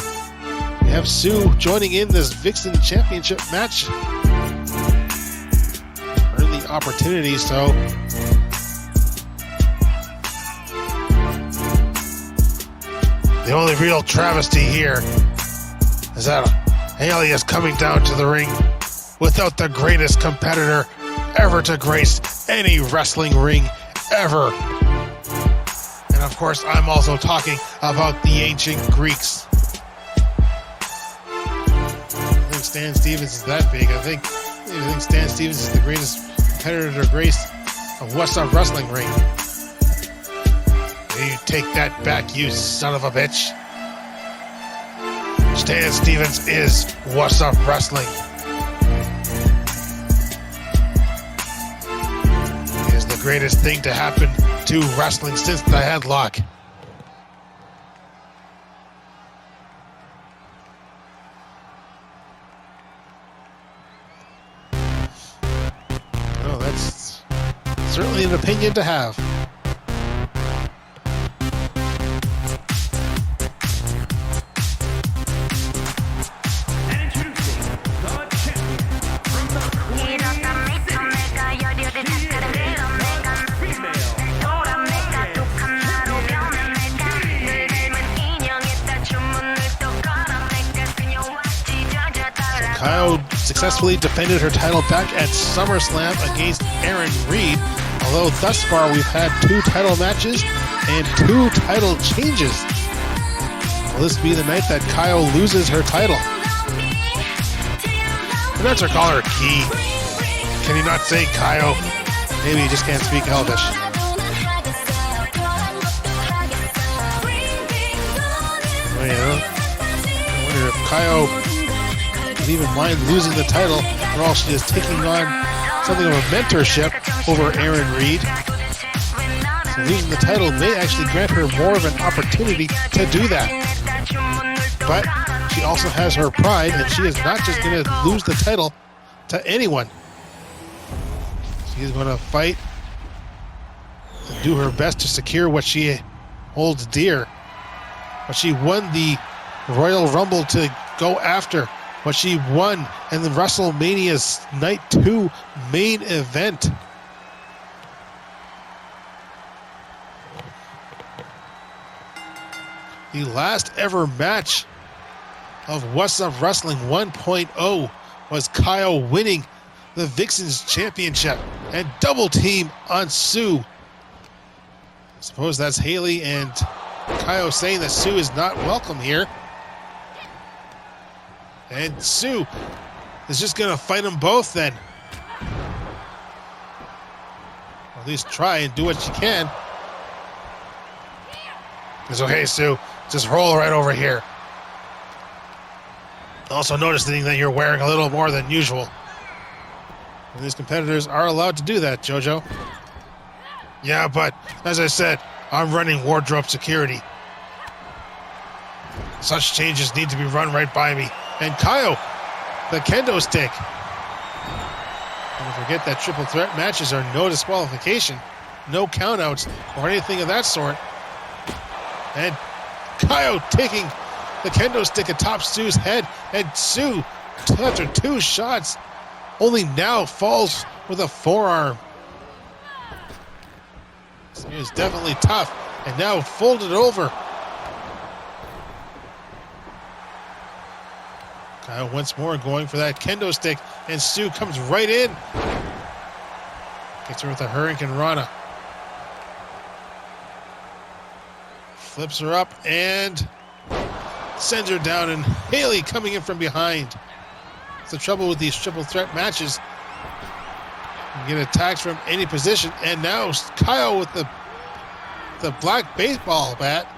we have Sue joining in this VixXxen Championship match. Earned the opportunity, so the only real travesty here is that Hayley is coming down to the ring without the greatest competitor ever to grace any wrestling ring ever. And of course, I'm also talking about the ancient Greeks. I don't think Stan Stevens is that big. I think Stan Stevens is the greatest competitor to grace a Whassup Wrestling ring. You take that back, you son of a bitch. Stan Stevens is Whassup Wrestling. Greatest thing to happen to wrestling since the headlock. Oh, that's certainly an opinion to have. Kaio successfully defended her title back at SummerSlam against Erin Reed, although thus far we've had 2 title matches and 2 title changes. Will this be the night that Kaio loses her title? Announcer caller Key. Can you not say Kaio? Maybe you just can't speak Elvish. Oh, yeah. I wonder if Kaio would even mind losing the title, after all she is taking on something of a mentorship over Erin Reed. So losing the title may actually grant her more of an opportunity to do that. But she also has her pride, and she is not just going to lose the title to anyone. She is going to fight and do her best to secure what she holds dear. What she won the Royal Rumble to go after. What she won in the WrestleMania's Night 2 main event. The last ever match of Whassup Wrestling 1.0 was Kaio winning the VixXxens Championship and double team on Sue. I suppose that's Hayley and Kaio saying that Sue is not welcome here. And Sue is just going to fight them both then. Or at least try and do what she can. It's okay, Sue. Just roll right over here. Also noticing that you're wearing a little more than usual. And these competitors are allowed to do that, JoJo. Yeah, but as I said, I'm running wardrobe security. Such changes need to be run right by me. And Kaio, the kendo stick. Don't forget that triple threat matches are no disqualification, no countouts, or anything of that sort. And Kaio taking the kendo stick atop Sue's head, and Sue, after 2 shots, only now falls with a forearm. Sue is definitely tough, and now folded over. Kaio once more going for that kendo stick, and Sue comes right in. Gets her with a Hurricane Rana. Flips her up and sends her down, and Hayley coming in from behind. It's the trouble with these triple threat matches. You get attacked from any position, and now Kaio with the black baseball bat.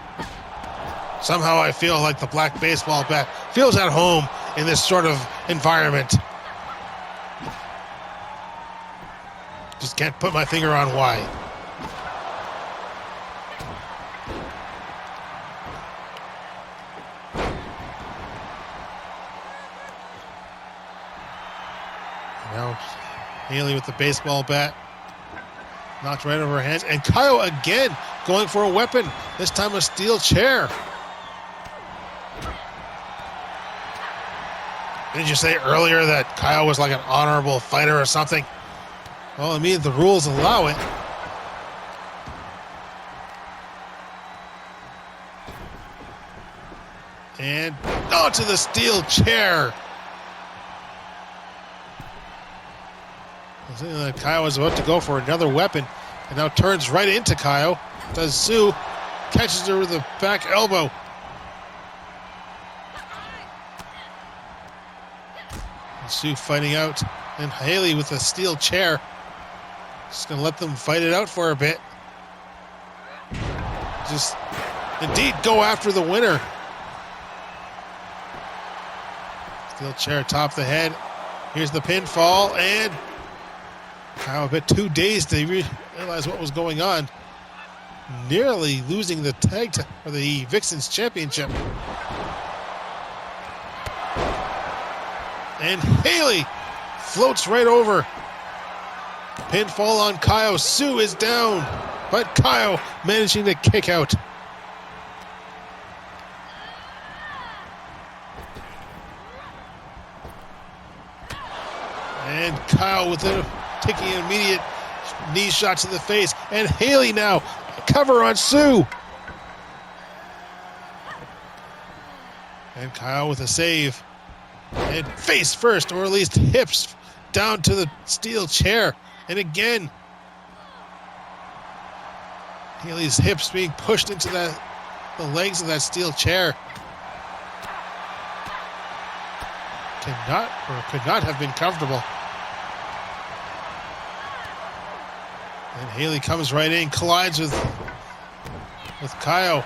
Somehow I feel like the black baseball bat feels at home in this sort of environment. Just can't put my finger on why. Now Hayley with the baseball bat. Knocked right over her hands. And Kaio again going for a weapon. This time a steel chair. Didn't you say earlier that Kaio was like an honorable fighter or something? Well, I mean, the rules allow it. And onto the steel chair. Kaio was about to go for another weapon, and now turns right into Kaio. Does Sue, catches her with a back elbow. And Sue fighting out, and Hayley with a steel chair. Just gonna let them fight it out for a bit. Just indeed go after the winner. Steel chair atop the head. Here's the pinfall, and Kaio a bit too dazed to realize what was going on. Nearly losing the or the VixXxens Championship. And Hayley floats right over. Pinfall on Kaio. Sue is down, but Kaio managing to kick out. And Kaio with it, taking an immediate knee shot to the face. And Hayley now cover on Sue. And Kaio with a save. And face first, or at least hips down to the steel chair. And again, Hayley's hips being pushed into the legs of that steel chair. Could not have been comfortable. And Hayley comes right in, collides with Kaio.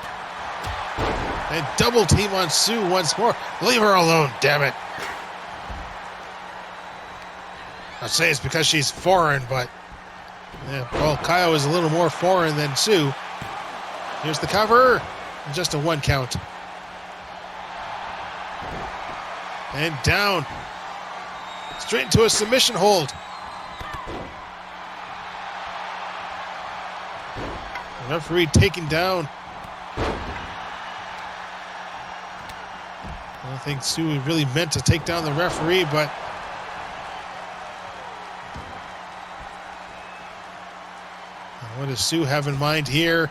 And double team on Sue once more. Leave her alone, damn it. I'd say it's because she's foreign, but yeah, well, Kaio is a little more foreign than Sue. Here's the cover. And just a 1 count. And down. Straight into a submission hold. The referee taken down. I don't think Sue really meant to take down the referee, but what does Sue have in mind here?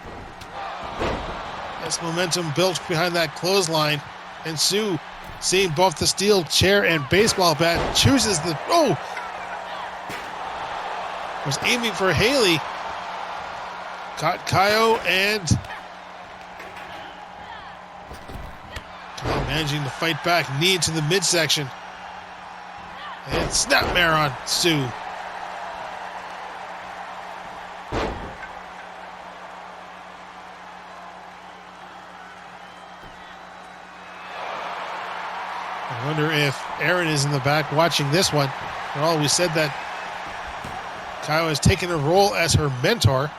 As momentum built behind that clothesline, and Sue, seeing both the steel chair and baseball bat, chooses the... Oh! Was aiming for Hayley. Caught Kaio, and Kaio managing to fight back, knee into the midsection. And snapmare on Sue. I wonder if Aaron is in the back watching this one. Well, we said that Kaio has taken a role as her mentor.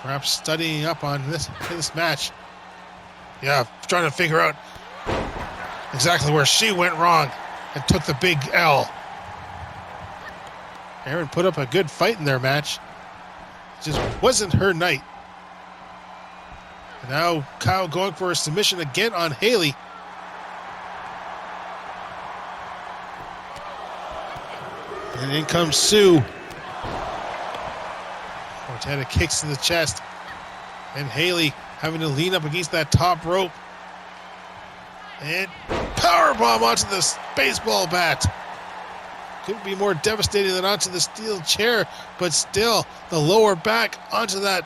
Perhaps studying up on this match. Yeah, trying to figure out exactly where she went wrong and took the big L. Aaron put up a good fight in their match. It just wasn't her night. And now Kaio going for a submission again on Hayley. And in comes Sue. Montana kicks in the chest. And Hayley having to lean up against that top rope. And powerbomb onto the baseball bat. Couldn't be more devastating than onto the steel chair, but still the lower back onto that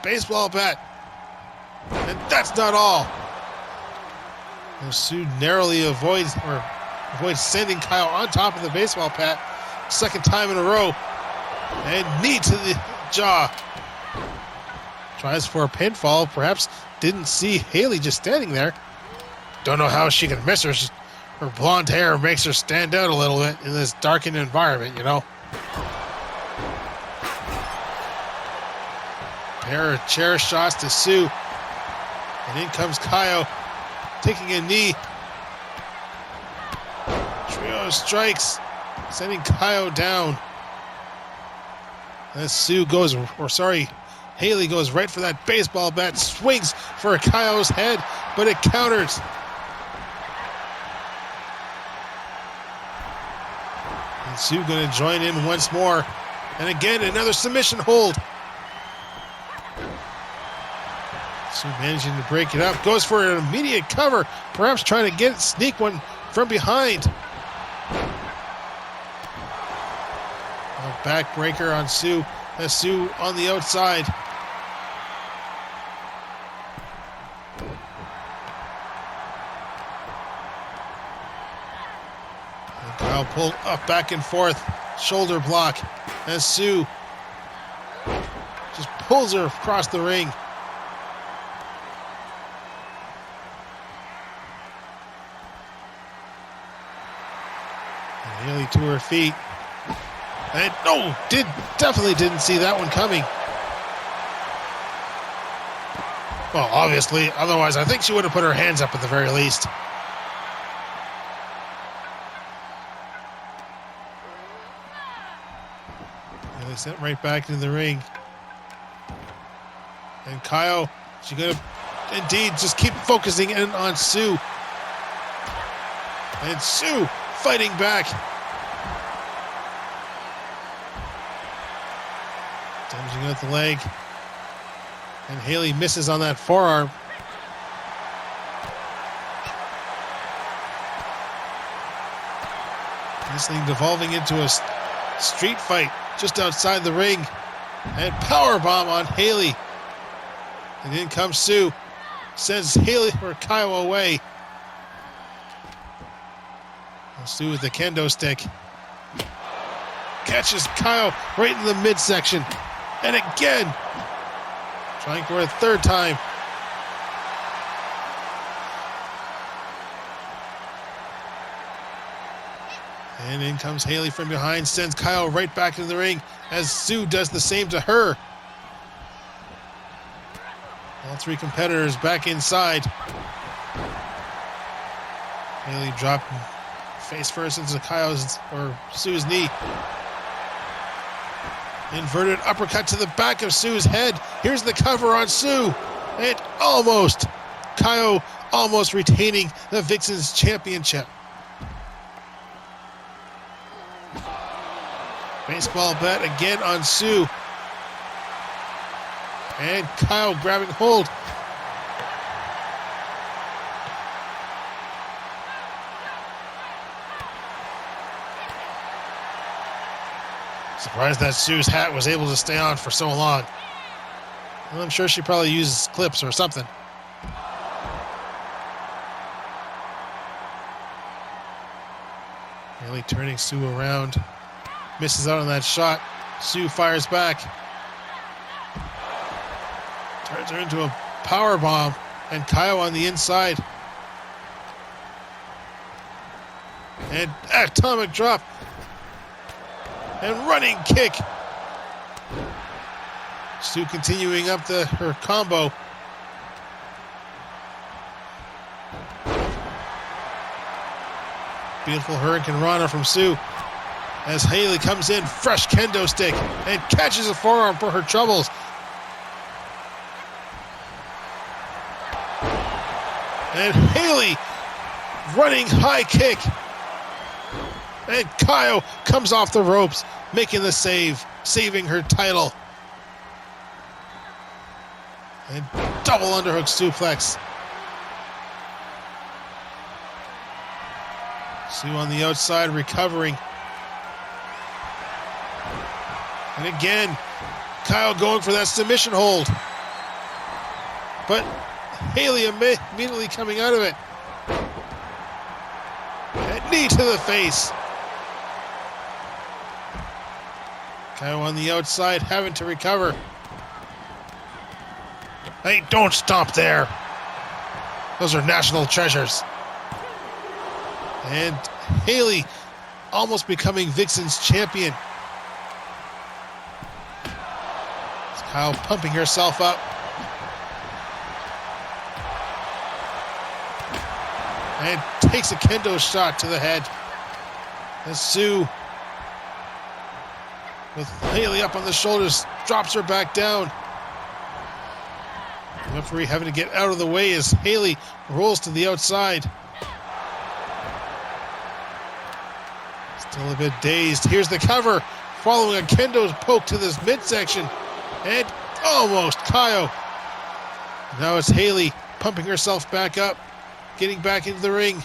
baseball bat. And that's not all. And Sue narrowly avoids sending Kaio on top of the baseball bat. Second time in a row. And knee to the jaw. Tries for a pinfall. Perhaps didn't see Hayley just standing there. Don't know how she can miss her. Her blonde hair makes her stand out a little bit in this darkened environment, you know. Pair of chair shots to Sue. And in comes Kaio, taking a knee. Trio strikes, sending Kaio down. As Hayley goes right for that baseball bat, swings for Kaio's head, but it counters. And Sue going to join in once more. And again, another submission hold. Sue managing to break it up, goes for an immediate cover, perhaps trying to sneak one from behind. A backbreaker on Sue. That's Sue on the outside. And Kaio pulled up back and forth. Shoulder block. As Sue just pulls her across the ring. And Hayley to her feet. And definitely didn't see that one coming. Well, obviously, otherwise I think she would have put her hands up at the very least. And they sent right back into the ring. And Kaio, she's going to indeed just keep focusing in on Sue. And Sue fighting back. Damaging out the leg. And Hayley misses on that forearm. This thing devolving into a street fight just outside the ring. And powerbomb on Hayley. And in comes Sue. Sends Hayley or Kaio away. And Sue with the kendo stick. Catches Kaio right in the midsection. And again. Trying for a third time. And in comes Hayley from behind, sends Kaio right back into the ring as Sue does the same to her. All three competitors back inside. Hayley dropped face first into Kaio's or Sue's knee. Inverted uppercut to the back of Sue's head. Here's the cover on Sue. And almost, Kaio almost retaining the VixXxens championship. Baseball bat again on Sue. And Kaio grabbing hold. Surprised that Sue's hat was able to stay on for so long. Well, I'm sure she probably uses clips or something. Hayley turning Sue around. Misses out on that shot. Sue fires back. Turns her into a power bomb. And Kaio on the inside. And atomic drop. And running kick. Sue continuing up her combo. Beautiful Hurricane Rana from Sue. As Hayley comes in, fresh kendo stick, and catches a forearm for her troubles. And Hayley running high kick. And Kaio comes off the ropes, making the save, saving her title. And double underhook suplex. Sue on the outside, recovering. And again, Kaio going for that submission hold. But Hayley immediately coming out of it. And knee to the face. Kaio on the outside, having to recover. Hey, don't stomp there. Those are national treasures. And Hayley almost becoming VixXxens champion. Kaio pumping herself up. And takes a kendo shot to the head. And Sue, with Hayley up on the shoulders, drops her back down. The referee having to get out of the way as Hayley rolls to the outside. Still a bit dazed. Here's the cover, following a kendo poke to this midsection. And almost Kaio. Now it's Hayley pumping herself back up, getting back into the ring.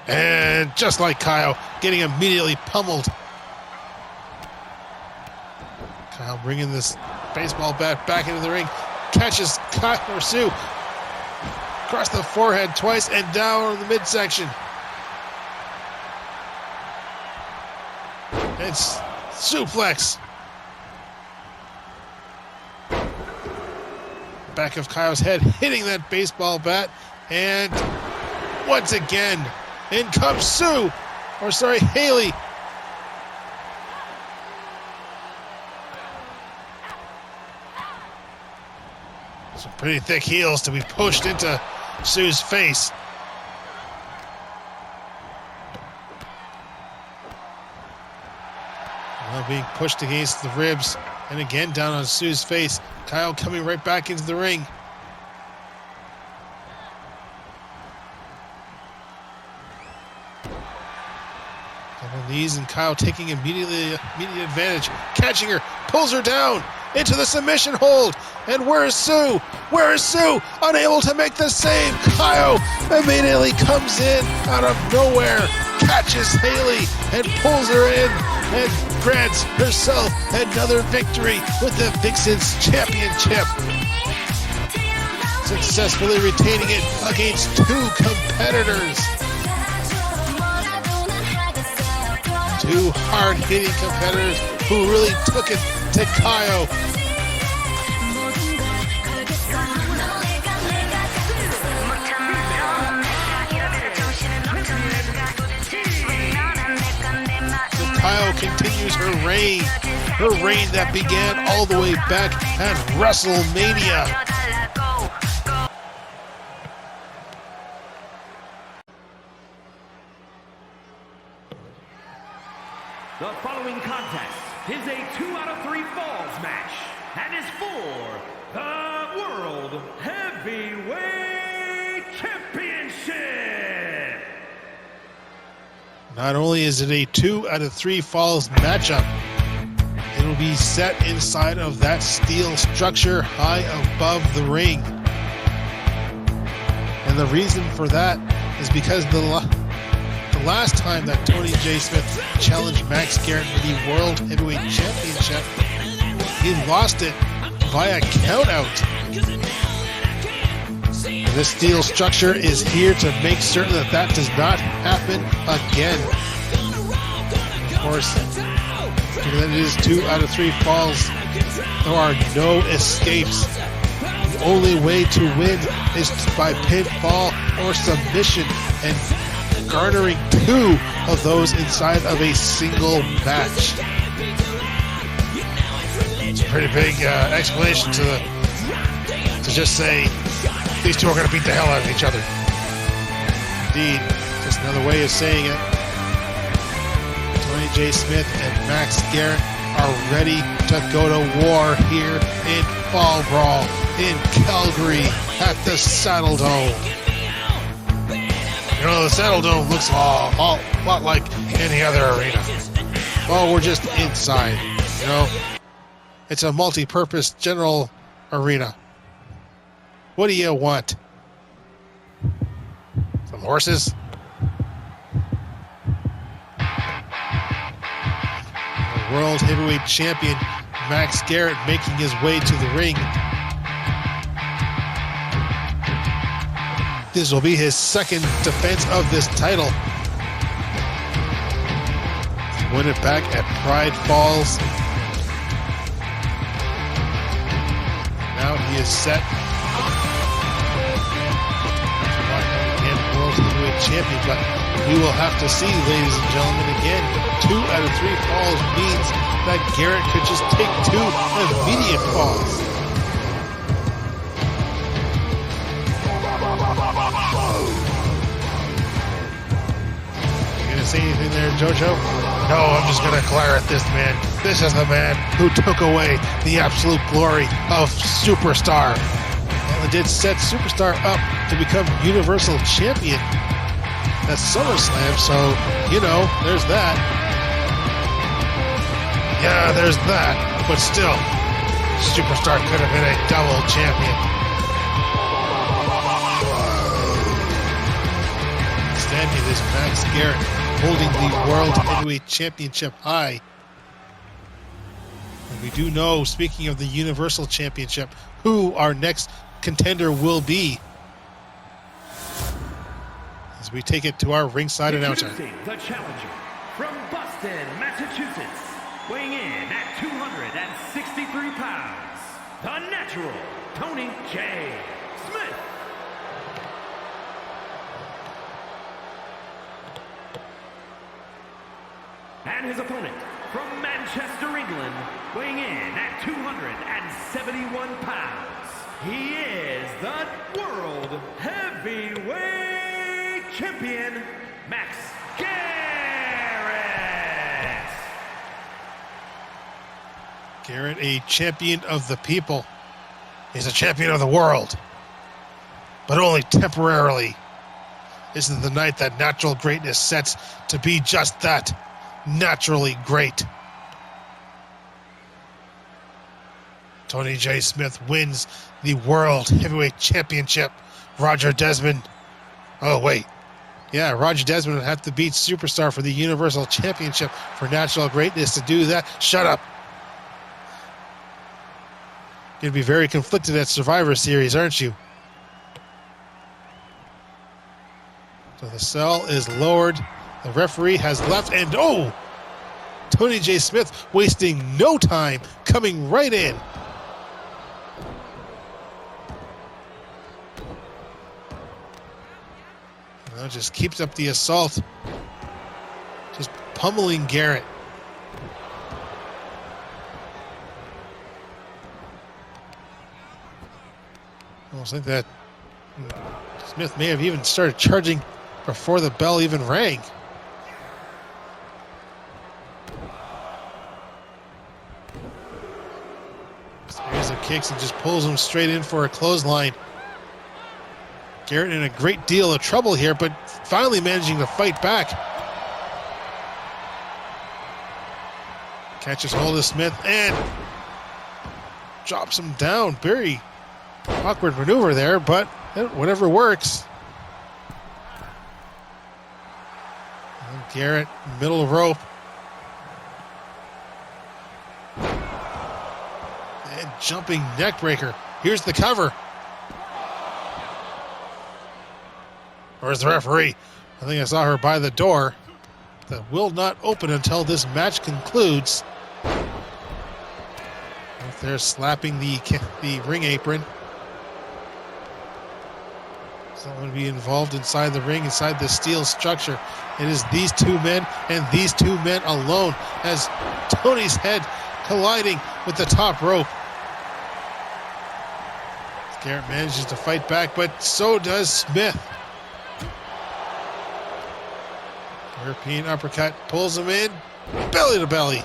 And just like Kaio, getting immediately pummeled. Kaio bringing this baseball bat back into the ring. Catches Kaio or Sue across the forehead twice and down in the midsection. It's suplex. Back of Kaio's head hitting that baseball bat. And once again, in comes Hayley. Some pretty thick heels to be pushed into Sue's face. Now being pushed against the ribs, and again down on Sue's face. Kaio coming right back into the ring. Double knees, and Kaio taking immediate advantage, catching her, pulls her down into the submission hold, And where's Sue? Where is Sue? Unable to make the save. Kaio immediately comes in out of nowhere, catches Hayley and pulls her in and grants herself another victory with the VixXxens Championship. Successfully retaining it against two competitors. Two hard-hitting competitors who really took it to Kaio. Kaio continues her reign that began all the way back at WrestleMania. The following contest is a 2 out of 3 falls match and is for the World Heavyweight Championship. Not only is it a 2 out of 3 falls matchup, it will be set inside of that steel structure high above the ring. And the reason for that is because the last time that Tony J. Smith challenged Max Garret for the World Heavyweight Championship, he lost it via countout. And this steel structure is here to make certain that that does not happen again. Of course, given that it is 2 out of 3 falls, there are no escapes. The only way to win is by pinfall or submission, and garnering 2 of those inside of a single match. It's a pretty big explanation to just say these two are going to beat the hell out of each other. Indeed, just another way of saying it. Tony J. Smith and Max Garret are ready to go to war here in Fall Brawl in Calgary at the Saddle Dome. You know, the Saddle Dome looks a lot like any other arena. Well, we're just inside, you know? It's a multi-purpose general arena. What do you want? Some horses? The World Heavyweight Champion Max Garret making his way to the ring. This will be his second defense of this title. Win it back at Pride Falls. Now he is set. World Heavyweight Champion, but we will have to see, ladies and gentlemen, again, 2 out of 3 falls means that Garret could just take 2 immediate falls. You gonna say anything there, JoJo? No, I'm just gonna glare at this man. This is the man who took away the absolute glory of Superstar. Well, it did set Superstar up to become Universal Champion at SummerSlam, so, you know, there's that. Yeah, there's that, but still, Superstar could have been a double champion. Standing is Max Garret, holding the World Heavyweight Championship high. And we do know, speaking of the Universal Championship, who our next contender will be. As we take it to our ringside announcer. The challenger from Boston, Massachusetts, weighing in at 263 pounds, the natural Tony J. Smith. And his opponent from Manchester, England, weighing in at 271 pounds. He is the World Heavyweight Champion, Max Garret. Garret, a champion of the people. He's a champion of the world. But only temporarily. This is the night that natural greatness sets to be just that. Naturally great. Tony J. Smith wins the World Heavyweight Championship. Roger Desmond. Oh, wait. Yeah, Roger Desmond would have to beat Superstar for the Universal Championship for Natural Greatness to do that. Shut up. You're going to be very conflicted at Survivor Series, aren't you? So the cell is lowered. The referee has left, and oh! Tony J. Smith wasting no time, coming right in. Now just keeps up the assault. Just pummeling Garret. Almost like that Smith may have even started charging before the bell even rang. Series of kicks and just pulls him straight in for a clothesline. Garret in a great deal of trouble here, but finally managing to fight back. Catches hold of Smith and drops him down. Very awkward maneuver there, but whatever works. And Garret, middle of rope. And jumping neckbreaker. Here's the cover. Where's the referee? I think I saw her by the door. That will not open until this match concludes. Right there slapping the ring apron. Someone to be involved inside the ring, inside the steel structure. It is these two men and these two men alone as Tony's head colliding with the top rope. Garret manages to fight back, but so does Smith. European uppercut pulls him in, belly to belly.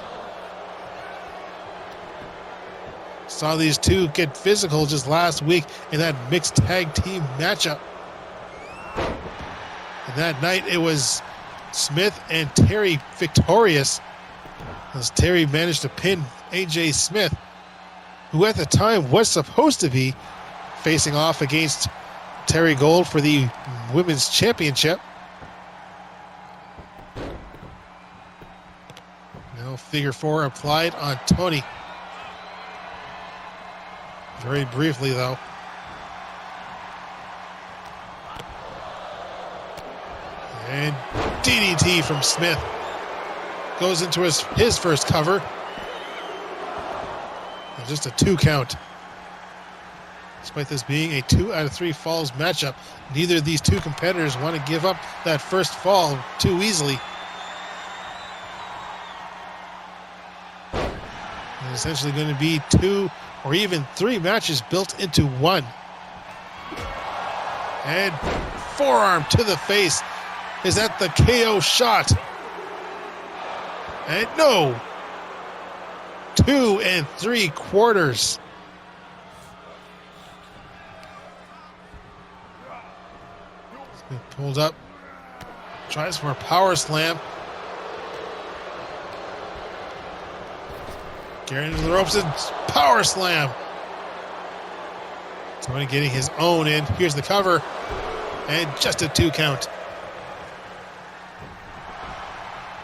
Saw these two get physical just last week in that mixed tag team matchup. And that night it was Smith and Terri victorious, as Terri managed to pin AJ Smith, who at the time was supposed to be facing off against Terri Golde for the Women's Championship. Now figure four applied on Tony. Very briefly though. And DDT from Smith. Goes into his first cover. And just a 2 count. Despite this being a 2 out of 3 falls matchup, neither of these two competitors want to give up that first fall too easily. And essentially going to be 2 or even 3 matches built into one. And forearm to the face. Is that the KO shot? And no. 2 3/4. Pulled up. Tries for a power slam. Garret into the ropes and power slam. Tony getting his own in. Here's the cover. And just a 2 count.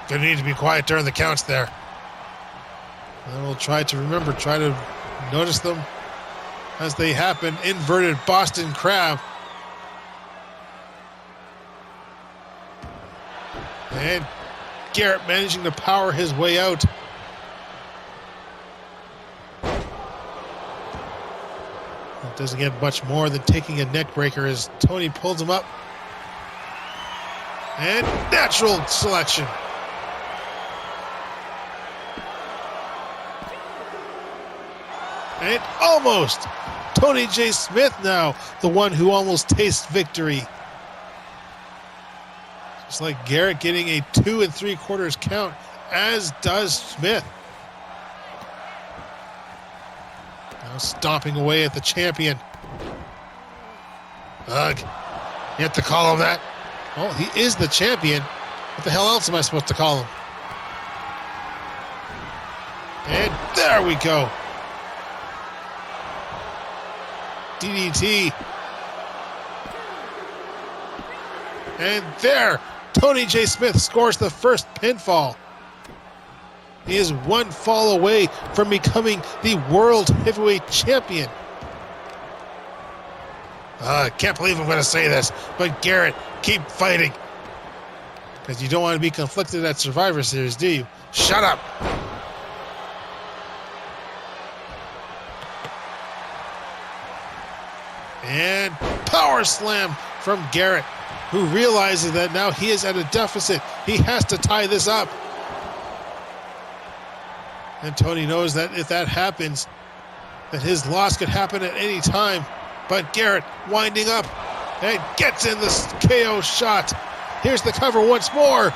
Gonna need to be quiet during the counts there. And we'll try to notice them as they happen. Inverted Boston Crab. And Garret managing to power his way out. It doesn't get much more than taking a neck breaker as Tony pulls him up. And natural selection. And almost Tony J. Smith now, the one who almost tastes victory. Just like Garret getting a 2 3/4 count, as does Smith. Now stomping away at the champion. Ugh. You have to call him that. Oh, he is the champion. What the hell else am I supposed to call him? And there we go. DDT. And there, Tony J. Smith scores the first pinfall. He is one fall away from becoming the World Heavyweight Champion. I can't believe I'm going to say this, but Garret, keep fighting. Because you don't want to be conflicted at Survivor Series, do you? Shut up. And power slam from Garret, who realizes that now he is at a deficit. He has to tie this up. And Tony knows that if that happens, that his loss could happen at any time. But Garret winding up and gets in the KO shot. Here's the cover once more.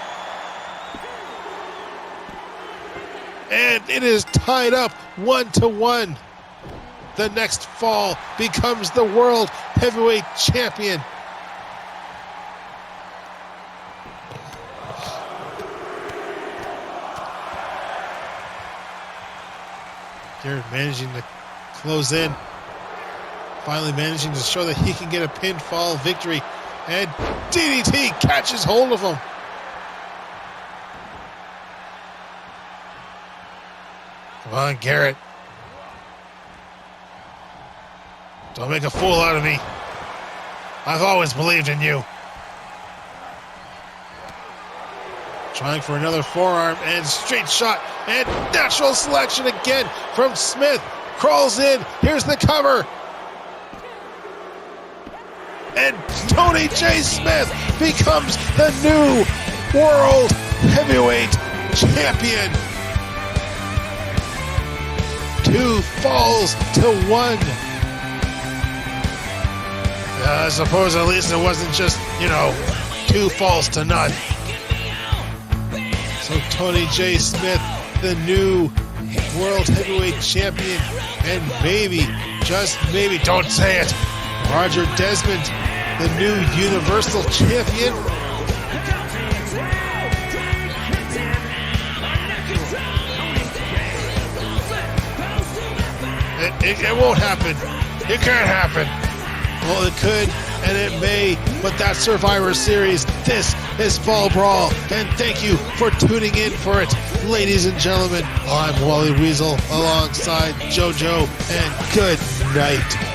And it is tied up 1-1. The next fall becomes the World Heavyweight Champion. Garret managing to close in. Finally managing to show that he can get a pinfall victory. And DDT catches hold of him. Come on, Garret. Don't make a fool out of me. I've always believed in you. Trying for another forearm and straight shot and natural selection again from Smith. Crawls in. Here's the cover. And Tony J. Smith becomes the new World Heavyweight Champion. 2 falls to 1. I suppose at least it wasn't just, 2 falls to none. So Tony J. Smith, the new World Heavyweight Champion, and maybe, just maybe, don't say it, Roger Desmond, the new Universal Champion. It won't happen. It can't happen. Well, it could, and it may, but that's Survivor Series. This is Fall Brawl, and thank you for tuning in for it. Ladies and gentlemen, I'm Wally Weasel alongside JoJo, and good night.